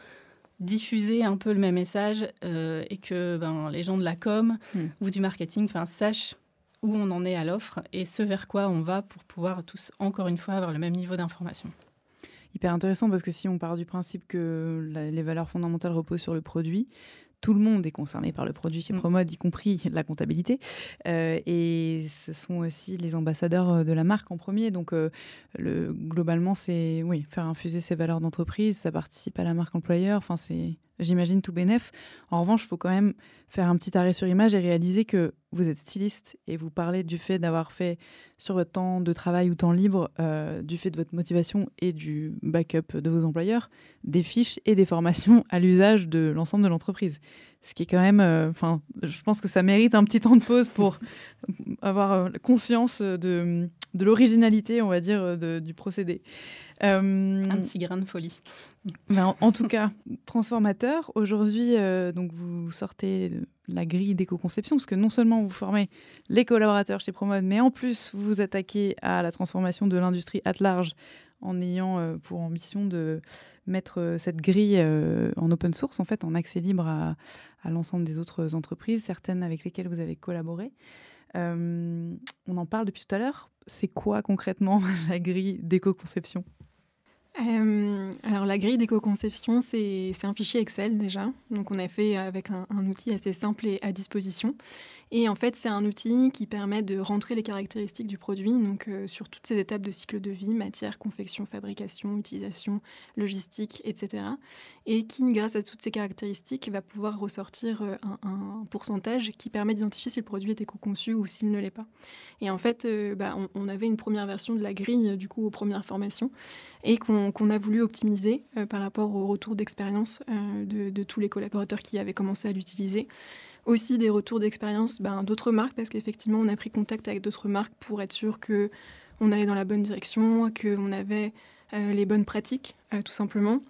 diffuser un peu le même message et que les gens de la com ou du marketing sachent où on en est à l'offre et ce vers quoi on va pour pouvoir tous, encore une fois, avoir le même niveau d'information. Hyper intéressant parce que si on part du principe que les valeurs fondamentales reposent sur le produit, tout le monde est concerné par le produit chez Promode, y compris la comptabilité. Et ce sont aussi les ambassadeurs de la marque en premier. Donc, globalement, c'est faire infuser ces valeurs d'entreprise, ça participe à la marque employeur. Enfin, c'est, j'imagine, tout bénef. En revanche, il faut quand même faire un petit arrêt sur image et réaliser que vous êtes styliste et vous parlez du fait d'avoir fait sur votre temps de travail ou temps libre, du fait de votre motivation et du backup de vos employeurs, des fiches et des formations à l'usage de l'ensemble de l'entreprise. Ce qui est quand même... je pense que ça mérite un petit temps de pause pour avoir conscience de l'originalité, on va dire, du procédé. Un petit grain de folie. En tout cas, transformateur. Aujourd'hui, donc vous sortez la grille d'éco-conception, parce que non seulement vous formez les collaborateurs chez Promode, mais en plus, vous vous attaquez à la transformation de l'industrie at large en ayant pour ambition de mettre cette grille en open source, en fait, en accès libre à l'ensemble des autres entreprises, certaines avec lesquelles vous avez collaboré. On en parle depuis tout à l'heure. C'est quoi concrètement la grille d'éco-conception ? Alors la grille d'éco-conception, c'est un fichier Excel déjà. Donc on a fait avec un outil assez simple et à disposition. Et en fait, c'est un outil qui permet de rentrer les caractéristiques du produit, donc sur toutes ces étapes de cycle de vie, matière, confection, fabrication, utilisation, logistique, etc. Et qui, grâce à toutes ces caractéristiques, va pouvoir ressortir un pourcentage qui permet d'identifier si le produit est éco-conçu ou s'il ne l'est pas. Et en fait, on avait une première version de la grille du coup aux premières formations et qu'on a voulu optimiser par rapport au retour d'expérience de tous les collaborateurs qui avaient commencé à l'utiliser. Aussi des retours d'expérience d'autres marques, parce qu'effectivement, on a pris contact avec d'autres marques pour être sûr qu'on allait dans la bonne direction, qu'on avait les bonnes pratiques, tout simplement.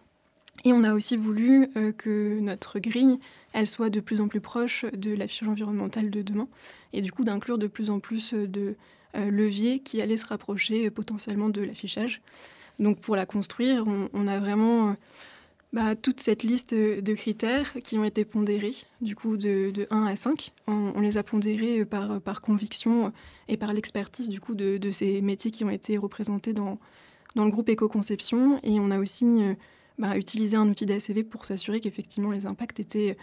Et on a aussi voulu que notre grille, elle soit de plus en plus proche de l'affichage environnemental de demain, et du coup d'inclure de plus en plus de leviers qui allaient se rapprocher potentiellement de l'affichage. Donc pour la construire, on a vraiment toute cette liste de critères qui ont été pondérés, du coup de 1 à 5. On les a pondérés par conviction et par l'expertise du coup de ces métiers qui ont été représentés dans le groupe éco-conception. Et on a aussi utilisé un outil d'ACV pour s'assurer qu'effectivement les impacts étaient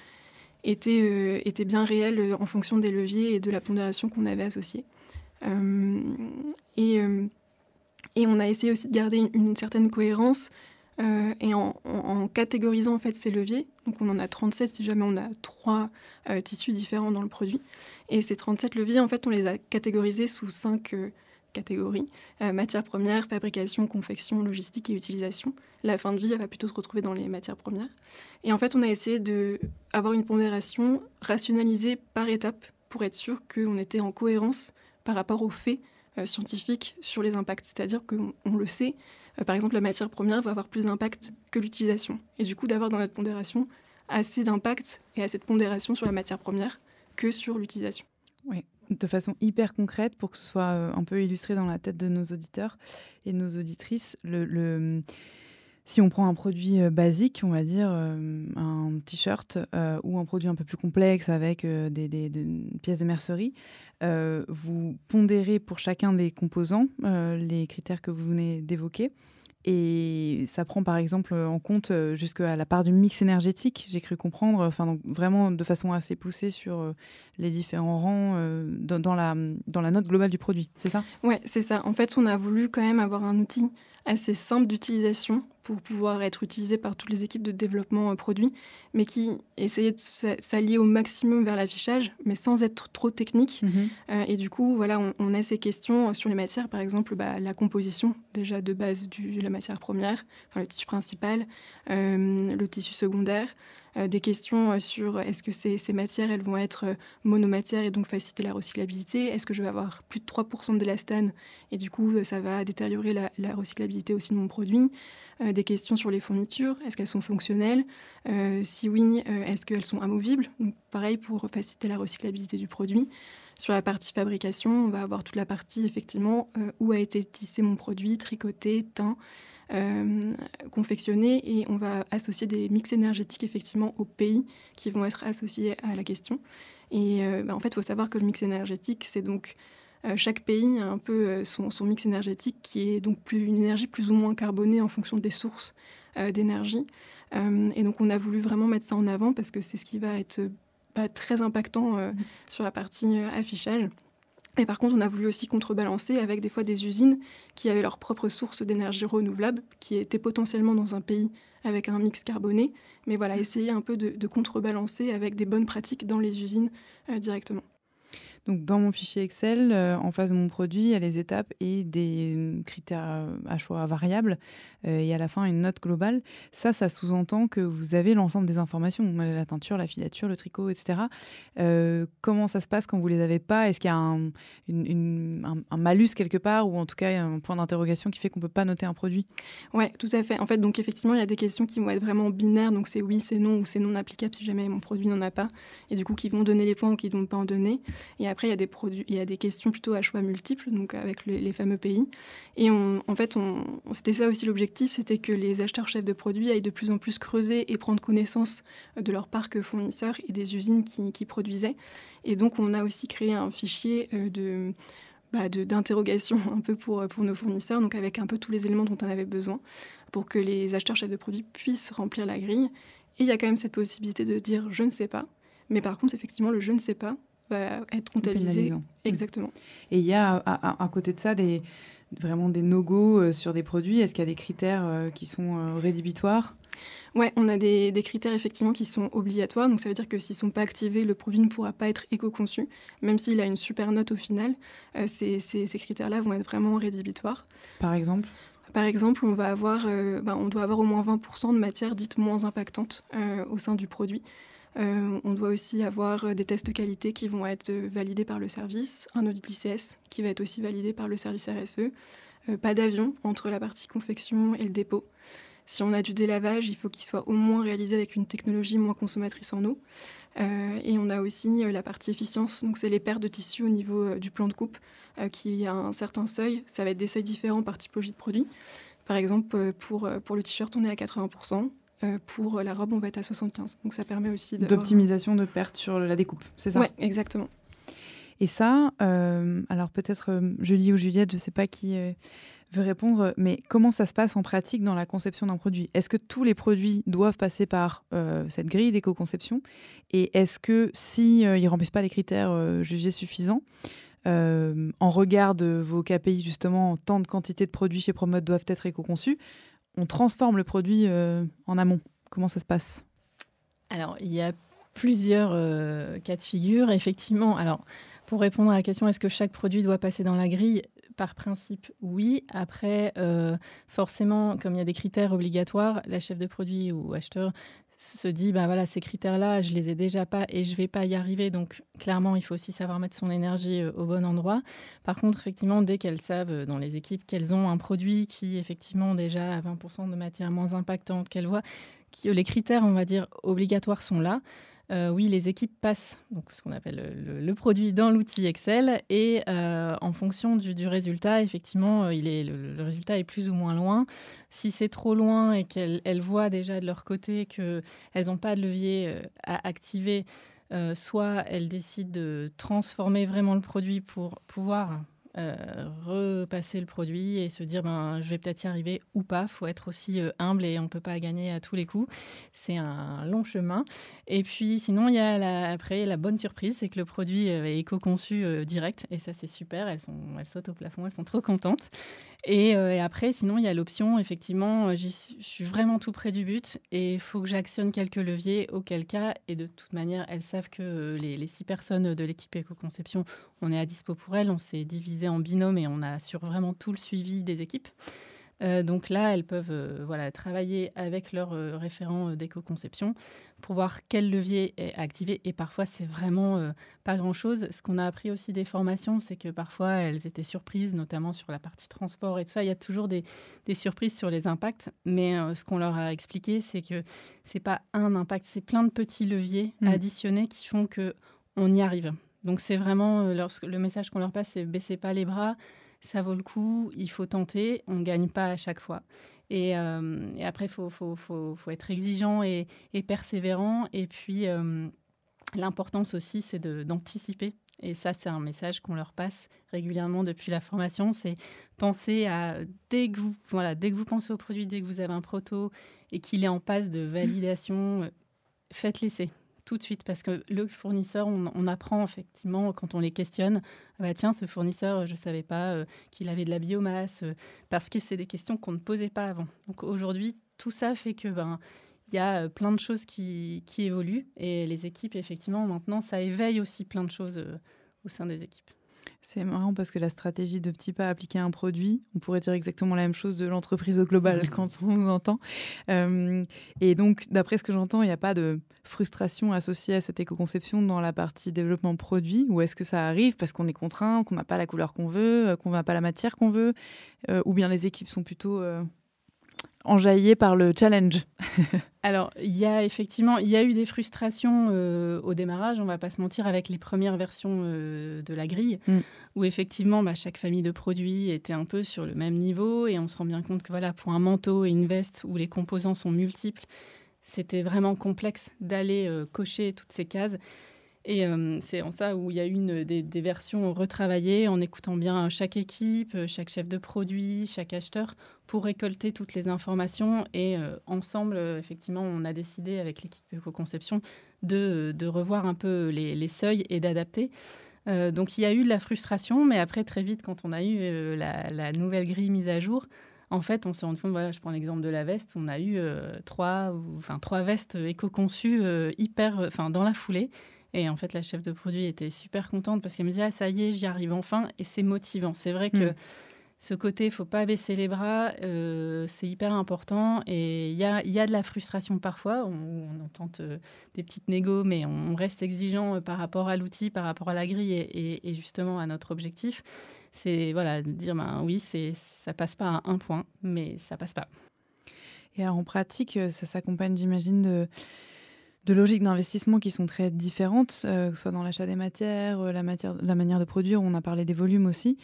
bien réels en fonction des leviers et de la pondération qu'on avait associée. Et on a essayé aussi de garder une certaine cohérence et en catégorisant en fait ces leviers. Donc on en a 37 si jamais on a 3 tissus différents dans le produit. Et ces 37 leviers, en fait, on les a catégorisés sous 5 catégories. Matières premières, fabrication, confection, logistique et utilisation. La fin de vie, elle va plutôt se retrouver dans les matières premières. Et en fait, on a essayé d'avoir une pondération rationalisée par étape pour être sûr qu'on était en cohérence par rapport aux faits scientifiques sur les impacts. C'est-à-dire qu'on le sait, par exemple, la matière première va avoir plus d'impact que l'utilisation. Et du coup, d'avoir dans notre pondération assez d'impact et assez de pondération sur la matière première que sur l'utilisation. Oui, de façon hyper concrète pour que ce soit un peu illustré dans la tête de nos auditeurs et de nos auditrices. Si on prend un produit basique, on va dire un t-shirt ou un produit un peu plus complexe avec des pièces de mercerie, vous pondérez pour chacun des composants les critères que vous venez d'évoquer. Et ça prend par exemple en compte jusqu'à la part du mix énergétique, j'ai cru comprendre, donc vraiment de façon assez poussée sur les différents rangs dans la note globale du produit, c'est ça ? Ouais, c'est ça. En fait, on a voulu quand même avoir un outil assez simple d'utilisation pour pouvoir être utilisé par toutes les équipes de développement produit, mais qui essayaient de s'allier au maximum vers l'affichage, mais sans être trop technique. Et du coup, voilà, on a ces questions sur les matières, par exemple la composition déjà de base de la matière première, enfin, le tissu principal, le tissu secondaire, des questions sur est-ce que ces matières elles vont être monomatières et donc faciliter la recyclabilité, est-ce que je vais avoir plus de 3% d'élastane et du coup ça va détériorer la recyclabilité aussi de mon produit, des questions sur les fournitures, est-ce qu'elles sont fonctionnelles, si oui, est-ce qu'elles sont amovibles, donc pareil pour faciliter la recyclabilité du produit. Sur la partie fabrication, on va avoir toute la partie effectivement où a été tissé mon produit, tricoté, teint, confectionné, et on va associer des mix énergétiques effectivement aux pays qui vont être associés à la question. Et en fait, il faut savoir que le mix énergétique, c'est donc chaque pays a un peu son mix énergétique qui est donc une énergie plus ou moins carbonée en fonction des sources d'énergie. Et donc on a voulu vraiment mettre ça en avant parce que c'est ce qui va être très impactant sur la partie affichage. Et par contre, on a voulu aussi contrebalancer avec des fois des usines qui avaient leur propre source d'énergie renouvelable, qui étaient potentiellement dans un pays avec un mix carboné. Mais voilà, essayer un peu de contrebalancer avec des bonnes pratiques dans les usines directement. Donc, dans mon fichier Excel, en face de mon produit, il y a les étapes et des critères à choix variables. Et à la fin, une note globale. Ça sous-entend que vous avez l'ensemble des informations. La teinture, la filature, le tricot, etc. Comment ça se passe quand vous ne les avez pas? Est-ce qu'il y a un malus quelque part ou en tout cas un point d'interrogation qui fait qu'on ne peut pas noter un produit? Oui, tout à fait. En fait, donc effectivement, il y a des questions qui vont être vraiment binaires. Donc, c'est oui, c'est non ou c'est non applicable si jamais mon produit n'en a pas. Et du coup, qui vont donner les points ou qui ne vont pas en donner. Et après, il y a des questions plutôt à choix multiples, donc avec les fameux pays. Et c'était ça aussi l'objectif, c'était que les acheteurs chefs de produits aillent de plus en plus creuser et prendre connaissance de leur parc fournisseur et des usines qui produisaient. Et donc, on a aussi créé un fichier d'interrogation un peu pour nos fournisseurs, donc avec un peu tous les éléments dont on avait besoin pour que les acheteurs chefs de produits puissent remplir la grille. Et il y a quand même cette possibilité de dire « je ne sais pas ». Mais par contre, effectivement, le « je ne sais pas » va être comptabilisé. Exactement. Et il y a à côté de ça vraiment des no-go sur des produits. Est-ce qu'il y a des critères qui sont rédhibitoires? Ouais, on a des critères effectivement qui sont obligatoires. Donc ça veut dire que s'ils ne sont pas activés, le produit ne pourra pas être éco-conçu. Même s'il a une super note au final, ces critères-là vont être vraiment rédhibitoires. Par exemple? Par exemple, on doit avoir au moins 20% de matière dite moins impactante au sein du produit. On doit aussi avoir des tests de qualité qui vont être validés par le service, un audit ICS qui va être aussi validé par le service RSE, pas d'avion entre la partie confection et le dépôt. Si on a du délavage, il faut qu'il soit au moins réalisé avec une technologie moins consommatrice en eau. Et on a aussi la partie efficience, donc c'est les paires de tissus au niveau du plan de coupe qui a un certain seuil. Ça va être des seuils différents par typologie de produit. Par exemple, pour le t-shirt, on est à 80%. Pour la robe, on va être à 75%. Donc ça permet aussi d'optimisation de perte sur la découpe, c'est ça? Oui, exactement. Et ça, alors peut-être Julie ou Juliette, je ne sais pas qui veut répondre, mais comment ça se passe en pratique dans la conception d'un produit? Est-ce que tous les produits doivent passer par cette grille d'éco-conception? Et est-ce que s'ils ne remplissent pas les critères jugés suffisants, en regard de vos KPI, justement, tant de quantité de produits chez Promode doivent être éco-conçus, on transforme le produit en amont? Comment ça se passe? Alors, il y a plusieurs cas de figure, effectivement. Alors, pour répondre à la question, est-ce que chaque produit doit passer dans la grille? Par principe, oui. Après, forcément, comme il y a des critères obligatoires, la chef de produit ou acheteur se dit, ces critères-là, je les ai déjà pas et je vais pas y arriver. Donc, clairement, il faut aussi savoir mettre son énergie au bon endroit. Par contre, effectivement, dès qu'elles savent dans les équipes qu'elles ont un produit qui, effectivement, déjà a 20% de matière moins impactante, qu'elles voient que les critères, on va dire, obligatoires sont là. Oui, les équipes passent donc, ce qu'on appelle le produit dans l'outil Excel et en fonction du résultat, effectivement, le résultat est plus ou moins loin. Si c'est trop loin et qu'elles voient déjà de leur côté qu'elles n'ont pas de levier à activer, soit elles décident de transformer vraiment le produit pour pouvoir repasser le produit et se dire je vais peut-être y arriver ou pas. Il faut être aussi humble et on ne peut pas gagner à tous les coups. C'est un long chemin. Et puis sinon, il y a après la bonne surprise, c'est que le produit est éco-conçu direct et ça c'est super. Elles sautent au plafond, elles sont trop contentes. Et après, sinon, il y a l'option, effectivement, je suis vraiment tout près du but et il faut que j'actionne quelques leviers, auquel cas, et de toute manière, elles savent que les 6 personnes de l'équipe éco-conception, on est à dispo pour elles, on s'est divisé en binôme et on assure vraiment tout le suivi des équipes. Donc là, elles peuvent travailler avec leur référent d'éco-conception pour voir quel levier est activé. Et parfois, c'est vraiment pas grand-chose. Ce qu'on a appris aussi des formations, c'est que parfois, elles étaient surprises, notamment sur la partie transport et tout ça. Il y a toujours des surprises sur les impacts. Mais ce qu'on leur a expliqué, c'est que c'est pas un impact, c'est plein de petits leviers additionnés qui font qu'on y arrive. Donc c'est vraiment, le message qu'on leur passe, c'est baissez pas les bras. Ça vaut le coup, il faut tenter, on ne gagne pas à chaque fois. Et après, il faut être exigeant et persévérant. Et puis, l'importance aussi, c'est d'anticiper. Et ça, c'est un message qu'on leur passe régulièrement depuis la formation. C'est penser à, dès que vous pensez au produit, dès que vous avez un proto et qu'il est en passe de validation, faites l'essai. Tout de suite, parce que le fournisseur, on apprend effectivement quand on les questionne, tiens, ce fournisseur, je ne savais pas qu'il avait de la biomasse, parce que c'est des questions qu'on ne posait pas avant. Donc aujourd'hui, tout ça fait que il y a plein de choses qui évoluent, et les équipes, effectivement, maintenant, ça éveille aussi plein de choses au sein des équipes. C'est marrant parce que la stratégie de petits pas appliquée à un produit, on pourrait dire exactement la même chose de l'entreprise au global quand on nous entend. Et donc, d'après ce que j'entends, il n'y a pas de frustration associée à cette éco-conception dans la partie développement produit, ou est-ce que ça arrive parce qu'on est contraint, qu'on n'a pas la couleur qu'on veut, qu'on n'a pas la matière qu'on veut, ou bien les équipes sont plutôt enjaillées par le challenge? Alors, il y a eu des frustrations au démarrage, on ne va pas se mentir, avec les premières versions de la grille, où effectivement, chaque famille de produits était un peu sur le même niveau, et on se rend bien compte que pour un manteau et une veste où les composants sont multiples, c'était vraiment complexe d'aller cocher toutes ces cases. Et c'est en ça où il y a eu des versions retravaillées en écoutant bien chaque équipe, chaque chef de produit, chaque acheteur pour récolter toutes les informations. Et ensemble, effectivement, on a décidé avec l'équipe éco-conception de revoir un peu les seuils et d'adapter. Donc il y a eu de la frustration, mais après, très vite, quand on a eu la nouvelle grille mise à jour, en fait, on s'est rendu compte, je prends l'exemple de la veste, on a eu 3 vestes éco-conçues dans la foulée. Et en fait, la chef de produit était super contente parce qu'elle me disait « Ah, ça y est, j'y arrive enfin ». Et c'est motivant. C'est vrai que ce côté, il ne faut pas baisser les bras, c'est hyper important. Et il y a de la frustration parfois. On tente des petites négos, mais on reste exigeant par rapport à l'outil, par rapport à la grille et justement à notre objectif. C'est de dire oui, ça ne passe pas à un point, mais ça ne passe pas. Et alors, en pratique, ça s'accompagne, j'imagine, de logiques d'investissement qui sont très différentes, que ce soit dans l'achat des matières, la manière de produire, on a parlé des volumes aussi.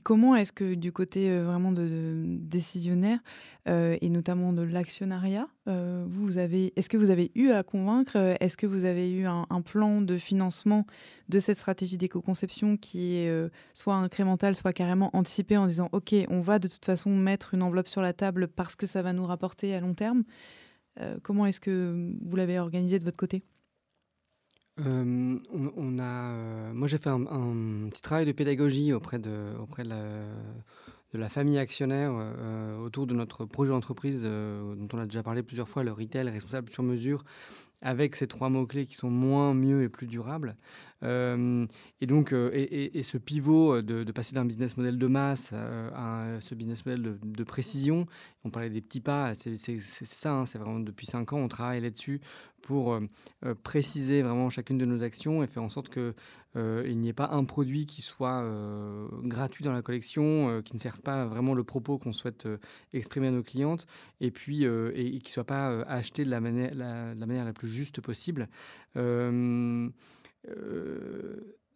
Comment est-ce que du côté vraiment de décisionnaire et notamment de l'actionnariat, est-ce que vous avez eu à convaincre, est-ce que vous avez eu un plan de financement de cette stratégie d'éco-conception qui est soit incrémentale, soit carrément anticipée en disant « Ok, on va de toute façon mettre une enveloppe sur la table parce que ça va nous rapporter à long terme ». Comment est-ce que vous l'avez organisé de votre côté ? Moi, j'ai fait un petit travail de pédagogie auprès de la famille actionnaire autour de notre projet d'entreprise dont on a déjà parlé plusieurs fois, le retail responsable sur mesure, avec ces 3 mots-clés qui sont moins, mieux et plus durables. Et donc, ce pivot de passer d'un business model de masse à ce business model de précision, on parlait des petits pas, c'est ça, c'est vraiment depuis 5 ans, on travaille là-dessus pour préciser vraiment chacune de nos actions et faire en sorte qu'il n'y ait pas un produit qui soit gratuit dans la collection, qui ne serve pas vraiment le propos qu'on souhaite exprimer à nos clientes, et puis et qui ne soit pas acheté de la manière la plus juste possible.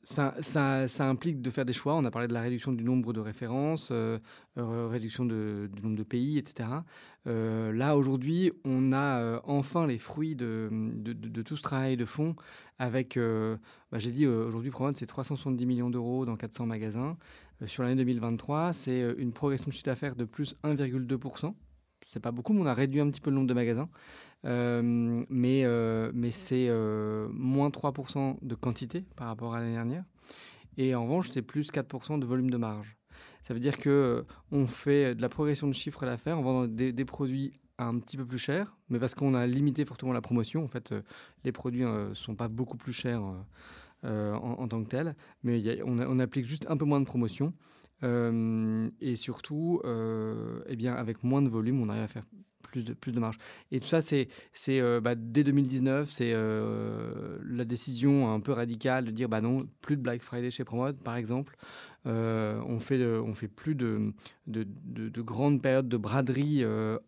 Ça implique de faire des choix. On a parlé de la réduction du nombre de références, réduction du nombre de pays, etc. Là, aujourd'hui, on a enfin les fruits de tout ce travail de fond avec, j'ai dit, aujourd'hui, Promode, c'est 370 millions d'euros dans 400 magasins. Sur l'année 2023, c'est une progression de chiffre d'affaires de plus 1,2%. C'est pas beaucoup, mais on a réduit un petit peu le nombre de magasins. Mais c'est moins 3% de quantité par rapport à l'année dernière. Et en revanche, c'est plus 4% de volume de marge. Ça veut dire qu'on fait de la progression de chiffre d'affaires en vendant des produits un petit peu plus chers, mais parce qu'on a limité fortement la promotion. En fait, les produits ne sont pas beaucoup plus chers en tant que tels, mais on applique juste un peu moins de promotion. Et surtout, avec moins de volume, on arrive à faire plus de marge. Et tout ça, c'est dès 2019, c'est la décision un peu radicale de dire non, plus de Black Friday chez Promode, par exemple. On fait plus de grandes périodes de braderie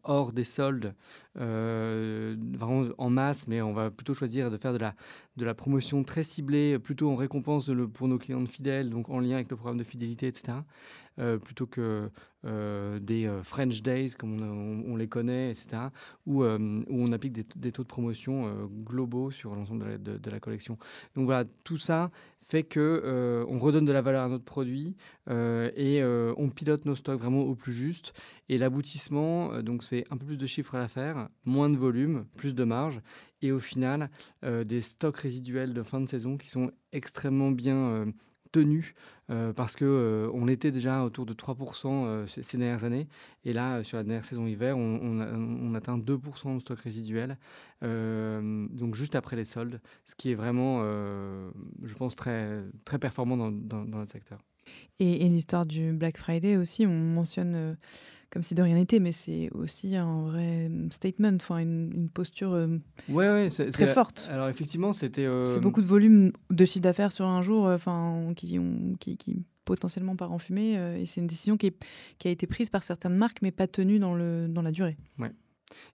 hors des soldes, vraiment en masse, mais on va plutôt choisir de faire de la promotion très ciblée, plutôt en récompense pour nos clients fidèles, donc en lien avec le programme de fidélité, etc. Plutôt que des French Days, comme on les connaît, etc., où on applique des taux de promotion globaux sur l'ensemble de la collection. Donc voilà, tout ça fait qu'on redonne de la valeur à notre produit et on pilote nos stocks vraiment au plus juste. Et l'aboutissement, donc c'est un peu plus de chiffre d'affaires, moins de volume, plus de marge, et au final, des stocks résiduels de fin de saison qui sont extrêmement bien tenus parce qu'on était déjà autour de 3% ces dernières années. Et là, sur la dernière saison hiver, on atteint 2% de stock résiduel, donc juste après les soldes, ce qui est vraiment, je pense, très, très performant dans notre secteur. Et l'histoire du Black Friday aussi, on mentionne comme si de rien n'était, mais c'est aussi un vrai statement, enfin une posture très forte. Alors effectivement, c'était... C'est beaucoup de volume de chiffre d'affaires sur un jour qui potentiellement part en fumée. Et c'est une décision qui a été prise par certaines marques, mais pas tenue dans la durée. Ouais.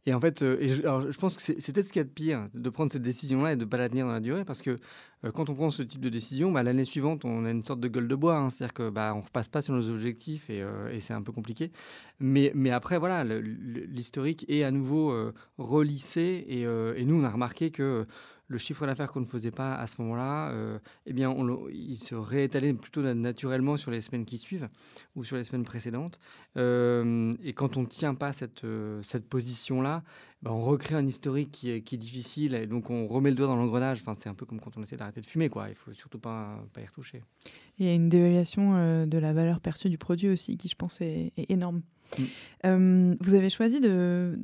Et en fait, je pense que c'est peut-être ce qu'il y a de pire, de prendre cette décision-là et de ne pas la tenir dans la durée, parce que quand on prend ce type de décision, l'année suivante, on a une sorte de gueule de bois, c'est-à-dire qu'on ne repasse pas sur nos objectifs et c'est un peu compliqué. Mais après, voilà, l'historique est à nouveau relissé et nous, on a remarqué que le chiffre d'affaires qu'on ne faisait pas à ce moment-là, il se réétalait plutôt naturellement sur les semaines qui suivent ou sur les semaines précédentes. Et quand on ne tient pas cette position-là, on recrée un historique qui est difficile et donc on remet le doigt dans l'engrenage. Enfin, c'est un peu comme quand on essaie d'arrêter de fumer, quoi. Il ne faut surtout pas y retoucher. Il y a une dévaluation de la valeur perçue du produit aussi qui, je pense, est énorme. Vous avez choisi de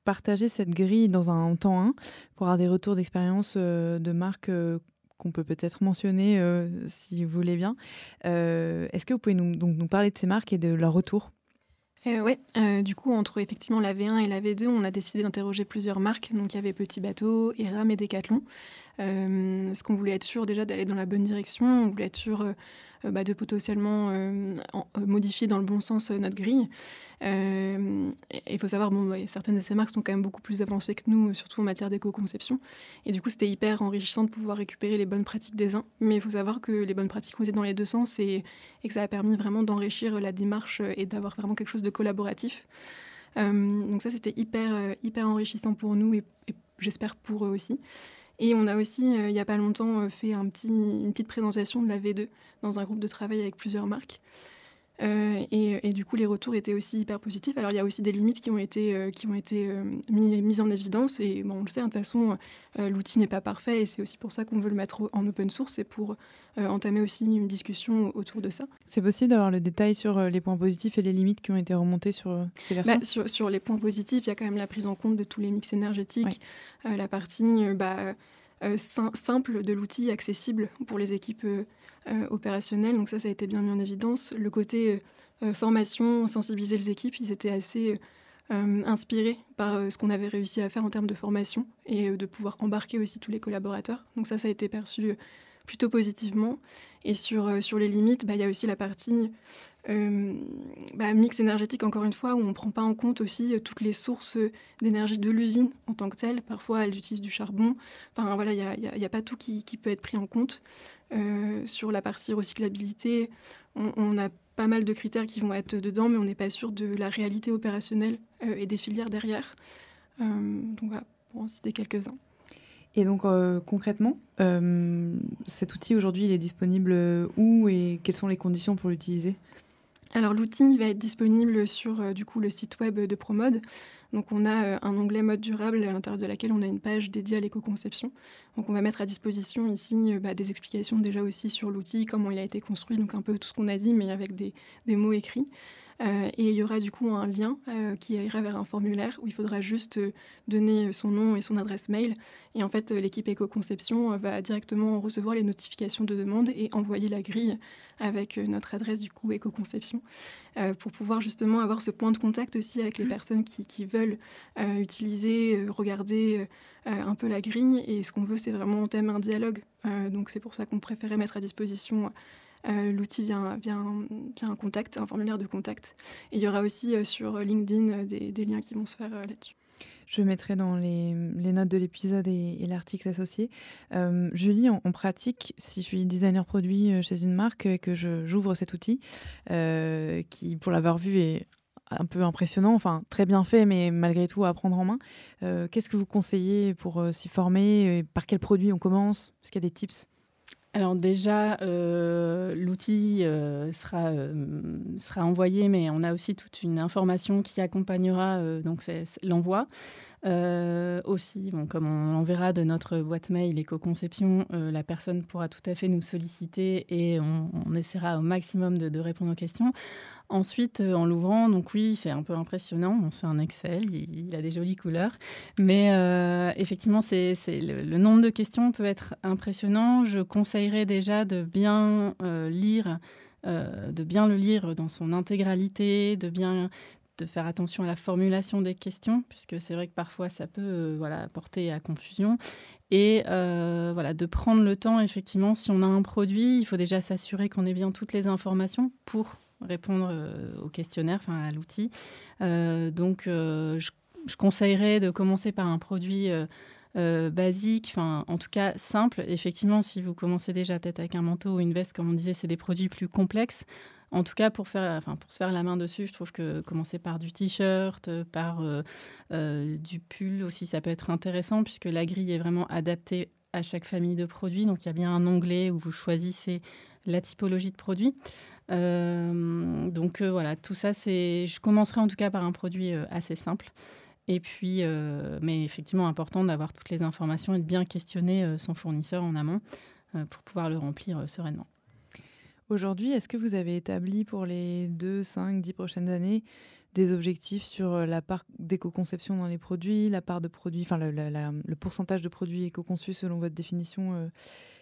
partager cette grille dans un temps 1 pour avoir des retours d'expérience de marques qu'on peut peut-être mentionner si vous voulez bien. Est-ce que vous pouvez nous parler de ces marques et de leur retour ? Oui, du coup, entre effectivement la V1 et la V2, on a décidé d'interroger plusieurs marques. Donc, il y avait Petit Bateau, Eram et Decathlon. Parce qu'on voulait être sûr déjà d'aller dans la bonne direction. On voulait être sûr de potentiellement modifier dans le bon sens notre grille. Il faut savoir, certaines de ces marques sont quand même beaucoup plus avancées que nous, surtout en matière d'éco-conception. Et du coup, c'était hyper enrichissant de pouvoir récupérer les bonnes pratiques des uns. Mais il faut savoir que les bonnes pratiques ont été dans les deux sens et que ça a permis vraiment d'enrichir la démarche et d'avoir vraiment quelque chose de collaboratif. Donc ça, c'était hyper enrichissant pour nous et j'espère pour eux aussi. Et on a aussi, il n'y a pas longtemps, fait une petite présentation de la V2 dans un groupe de travail avec plusieurs marques. Et du coup, les retours étaient aussi hyper positifs. Alors, il y a aussi des limites qui ont été mises en évidence. Et on le sait, de toute façon, l'outil n'est pas parfait. Et c'est aussi pour ça qu'on veut le mettre en open source. C'est pour entamer aussi une discussion autour de ça. C'est possible d'avoir le détail sur les points positifs et les limites qui ont été remontées sur ces versions ? Sur les points positifs, il y a quand même la prise en compte de tous les mix énergétiques. Ouais. La partie simple de l'outil, accessible pour les équipes opérationnelles. Donc ça a été bien mis en évidence. Le côté formation, sensibiliser les équipes, ils étaient assez inspirés par ce qu'on avait réussi à faire en termes de formation et de pouvoir embarquer aussi tous les collaborateurs. Donc ça a été perçu plutôt positivement. Et sur les limites, il y a aussi la partie mix énergétique, encore une fois, où on ne prend pas en compte aussi toutes les sources d'énergie de l'usine en tant que telle. Parfois, elle utilise du charbon. Enfin, voilà, il n'y a pas tout qui peut être pris en compte. Sur la partie recyclabilité, on a pas mal de critères qui vont être dedans, mais on n'est pas sûr de la réalité opérationnelle et des filières derrière. Donc voilà, pour en citer quelques-uns. Et donc concrètement, cet outil aujourd'hui, il est disponible où et quelles sont les conditions pour l'utiliser ? Alors l'outil va être disponible sur du coup, le site web de Promode. Donc on a un onglet mode durable à l'intérieur de laquelle on a une page dédiée à l'éco-conception. Donc on va mettre à disposition ici des explications déjà aussi sur l'outil, comment il a été construit, donc un peu tout ce qu'on a dit, mais avec des mots écrits. Et il y aura du coup un lien qui ira vers un formulaire où il faudra juste donner son nom et son adresse mail. Et en fait, l'équipe éco-conception va directement recevoir les notifications de demande et envoyer la grille avec notre adresse du coup éco-conception pour pouvoir justement avoir ce point de contact aussi avec les personnes qui veulent utiliser, regarder un peu la grille. Et ce qu'on veut, c'est vraiment entamer un dialogue. Donc c'est pour ça qu'on préférait mettre à disposition l'outil via un contact, un formulaire de contact. Et il y aura aussi sur LinkedIn des liens qui vont se faire là-dessus. Je mettrai dans les notes de l'épisode et l'article associé. Julie, en pratique, si je suis designer produit chez une marque et que j'ouvre cet outil, qui, pour l'avoir vu, est un peu impressionnant, enfin très bien fait, mais malgré tout à prendre en main, qu'est-ce que vous conseillez pour s'y former ? Par quel produit on commence ? Est-ce qu'il y a des tips ? Alors déjà, l'outil sera envoyé, mais on a aussi toute une information qui accompagnera donc c'est l'envoi. Aussi, comme on l'enverra de notre boîte mail éco-conception, la personne pourra tout à fait nous solliciter et on essaiera au maximum de répondre aux questions. Ensuite, en l'ouvrant, donc oui, c'est un peu impressionnant. Bon, c'est un Excel, il a des jolies couleurs. Mais effectivement, le nombre de questions peut être impressionnant. Je conseillerais déjà de bien lire, de bien le lire dans son intégralité, de faire attention à la formulation des questions, puisque c'est vrai que parfois, ça peut porter à confusion. Et de prendre le temps, effectivement, si on a un produit, il faut déjà s'assurer qu'on ait bien toutes les informations pour répondre au questionnaire, à l'outil. Je conseillerais de commencer par un produit basique, en tout cas simple. Effectivement, si vous commencez déjà peut-être avec un manteau ou une veste, comme on disait, c'est des produits plus complexes. En tout cas, pour se faire la main dessus, je trouve que commencer par du t-shirt, par du pull aussi, ça peut être intéressant puisque la grille est vraiment adaptée à chaque famille de produits. Donc, il y a bien un onglet où vous choisissez la typologie de produit. Tout ça, je commencerai en tout cas par un produit assez simple. Et puis, mais effectivement, important d'avoir toutes les informations et de bien questionner son fournisseur en amont pour pouvoir le remplir sereinement. Aujourd'hui, est-ce que vous avez établi pour les 2, 5, 10 prochaines années des objectifs sur la part d'éco-conception dans les produits, la part de produits, le pourcentage de produits éco-conçus selon votre définition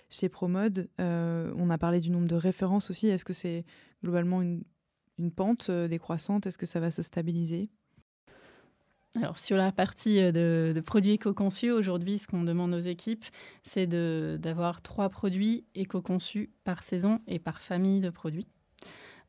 chez Promode? On a parlé du nombre de références aussi. Est-ce que c'est globalement une pente décroissante? Est-ce que ça va se stabiliser? Alors, sur la partie de produits éco-conçus, aujourd'hui, ce qu'on demande aux équipes, c'est d'avoir 3 produits éco-conçus par saison et par famille de produits.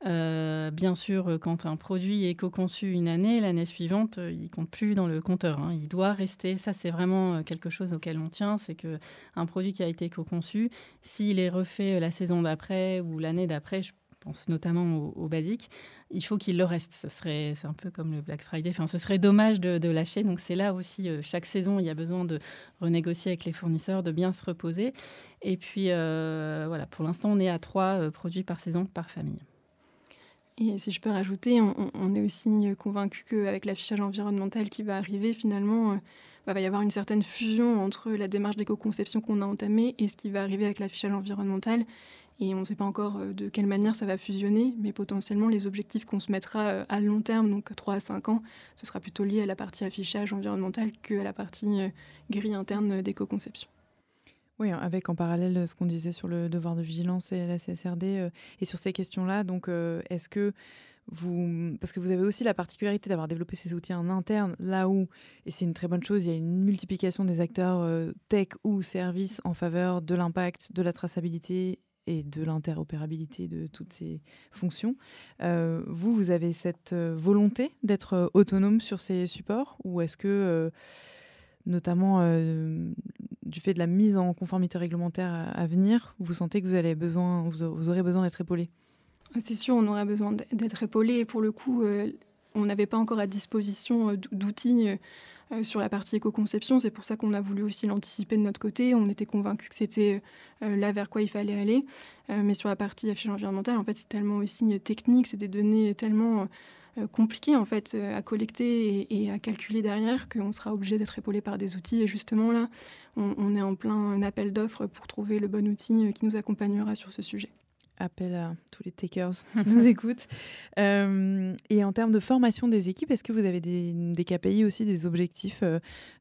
Bien sûr, quand un produit est éco-conçu une année, l'année suivante, il ne compte plus dans le compteur. Il doit rester. Ça, c'est vraiment quelque chose auquel on tient. C'est qu'un produit qui a été éco-conçu, s'il est refait la saison d'après ou l'année d'après, je pense notamment au basique, il faut qu'il le reste. C'est un peu comme le Black Friday. Ce serait dommage de lâcher. Donc, c'est là aussi, chaque saison, il y a besoin de renégocier avec les fournisseurs, de bien se reposer. Et puis, pour l'instant, on est à 3 produits par saison, par famille. Et si je peux rajouter, on est aussi convaincu qu'avec l'affichage environnemental qui va arriver, finalement, va y avoir une certaine fusion entre la démarche d'éco-conception qu'on a entamée et ce qui va arriver avec l'affichage environnemental. Et on ne sait pas encore de quelle manière ça va fusionner, mais potentiellement, les objectifs qu'on se mettra à long terme, donc 3 à 5 ans, ce sera plutôt lié à la partie affichage environnemental qu'à la partie grille interne d'éco-conception. Oui, avec en parallèle ce qu'on disait sur le devoir de vigilance et la CSRD et sur ces questions-là. Donc, est-ce que parce que vous avez aussi la particularité d'avoir développé ces outils en interne, là où, et c'est une très bonne chose, il y a une multiplication des acteurs tech ou services en faveur de l'impact, de la traçabilité et de l'interopérabilité de toutes ces fonctions. Vous avez cette volonté d'être autonome sur ces supports, ou est-ce que, notamment du fait de la mise en conformité réglementaire à venir, vous sentez que vous aurez besoin d'être épaulé? C'est sûr, on aurait besoin d'être épaulé. Et pour le coup, on n'avait pas encore à disposition d'outils sur la partie éco-conception. C'est pour ça qu'on a voulu aussi l'anticiper de notre côté. On était convaincus que c'était là vers quoi il fallait aller. Mais sur la partie affichage environnemental, en fait, c'est tellement aussi technique, c'est des données tellement compliquées en fait, à collecter et à calculer derrière qu'on sera obligé d'être épaulé par des outils. Et justement, là, on est en plein appel d'offres pour trouver le bon outil qui nous accompagnera sur ce sujet. Appel à tous les takers qui nous écoutent. Et en termes de formation des équipes, est-ce que vous avez des KPI aussi, des objectifs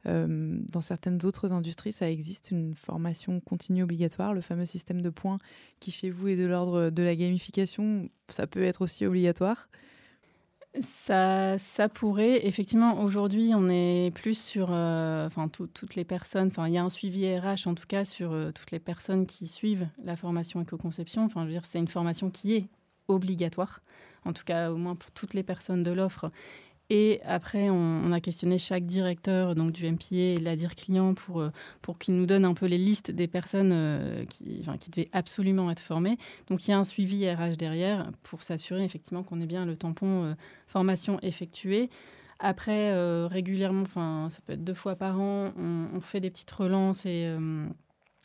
dans certaines autres industries, ça existe une formation continue obligatoire, le fameux système de points qui chez vous est de l'ordre de la gamification, ça peut être aussi obligatoire? Ça pourrait. Effectivement, aujourd'hui, on est plus sur toutes les personnes. Il y a un suivi RH, en tout cas, sur toutes les personnes qui suivent la formation éco-conception. Je veux dire, c'est une formation qui est obligatoire, en tout cas, au moins pour toutes les personnes de l'offre. Et après, on a questionné chaque directeur donc du MPA et de la DIR client pour qu'il nous donne un peu les listes des personnes qui devaient absolument être formées. Donc, il y a un suivi RH derrière pour s'assurer effectivement qu'on ait bien le tampon formation effectué. Après, régulièrement, ça peut être 2 fois par an, on fait des petites relances et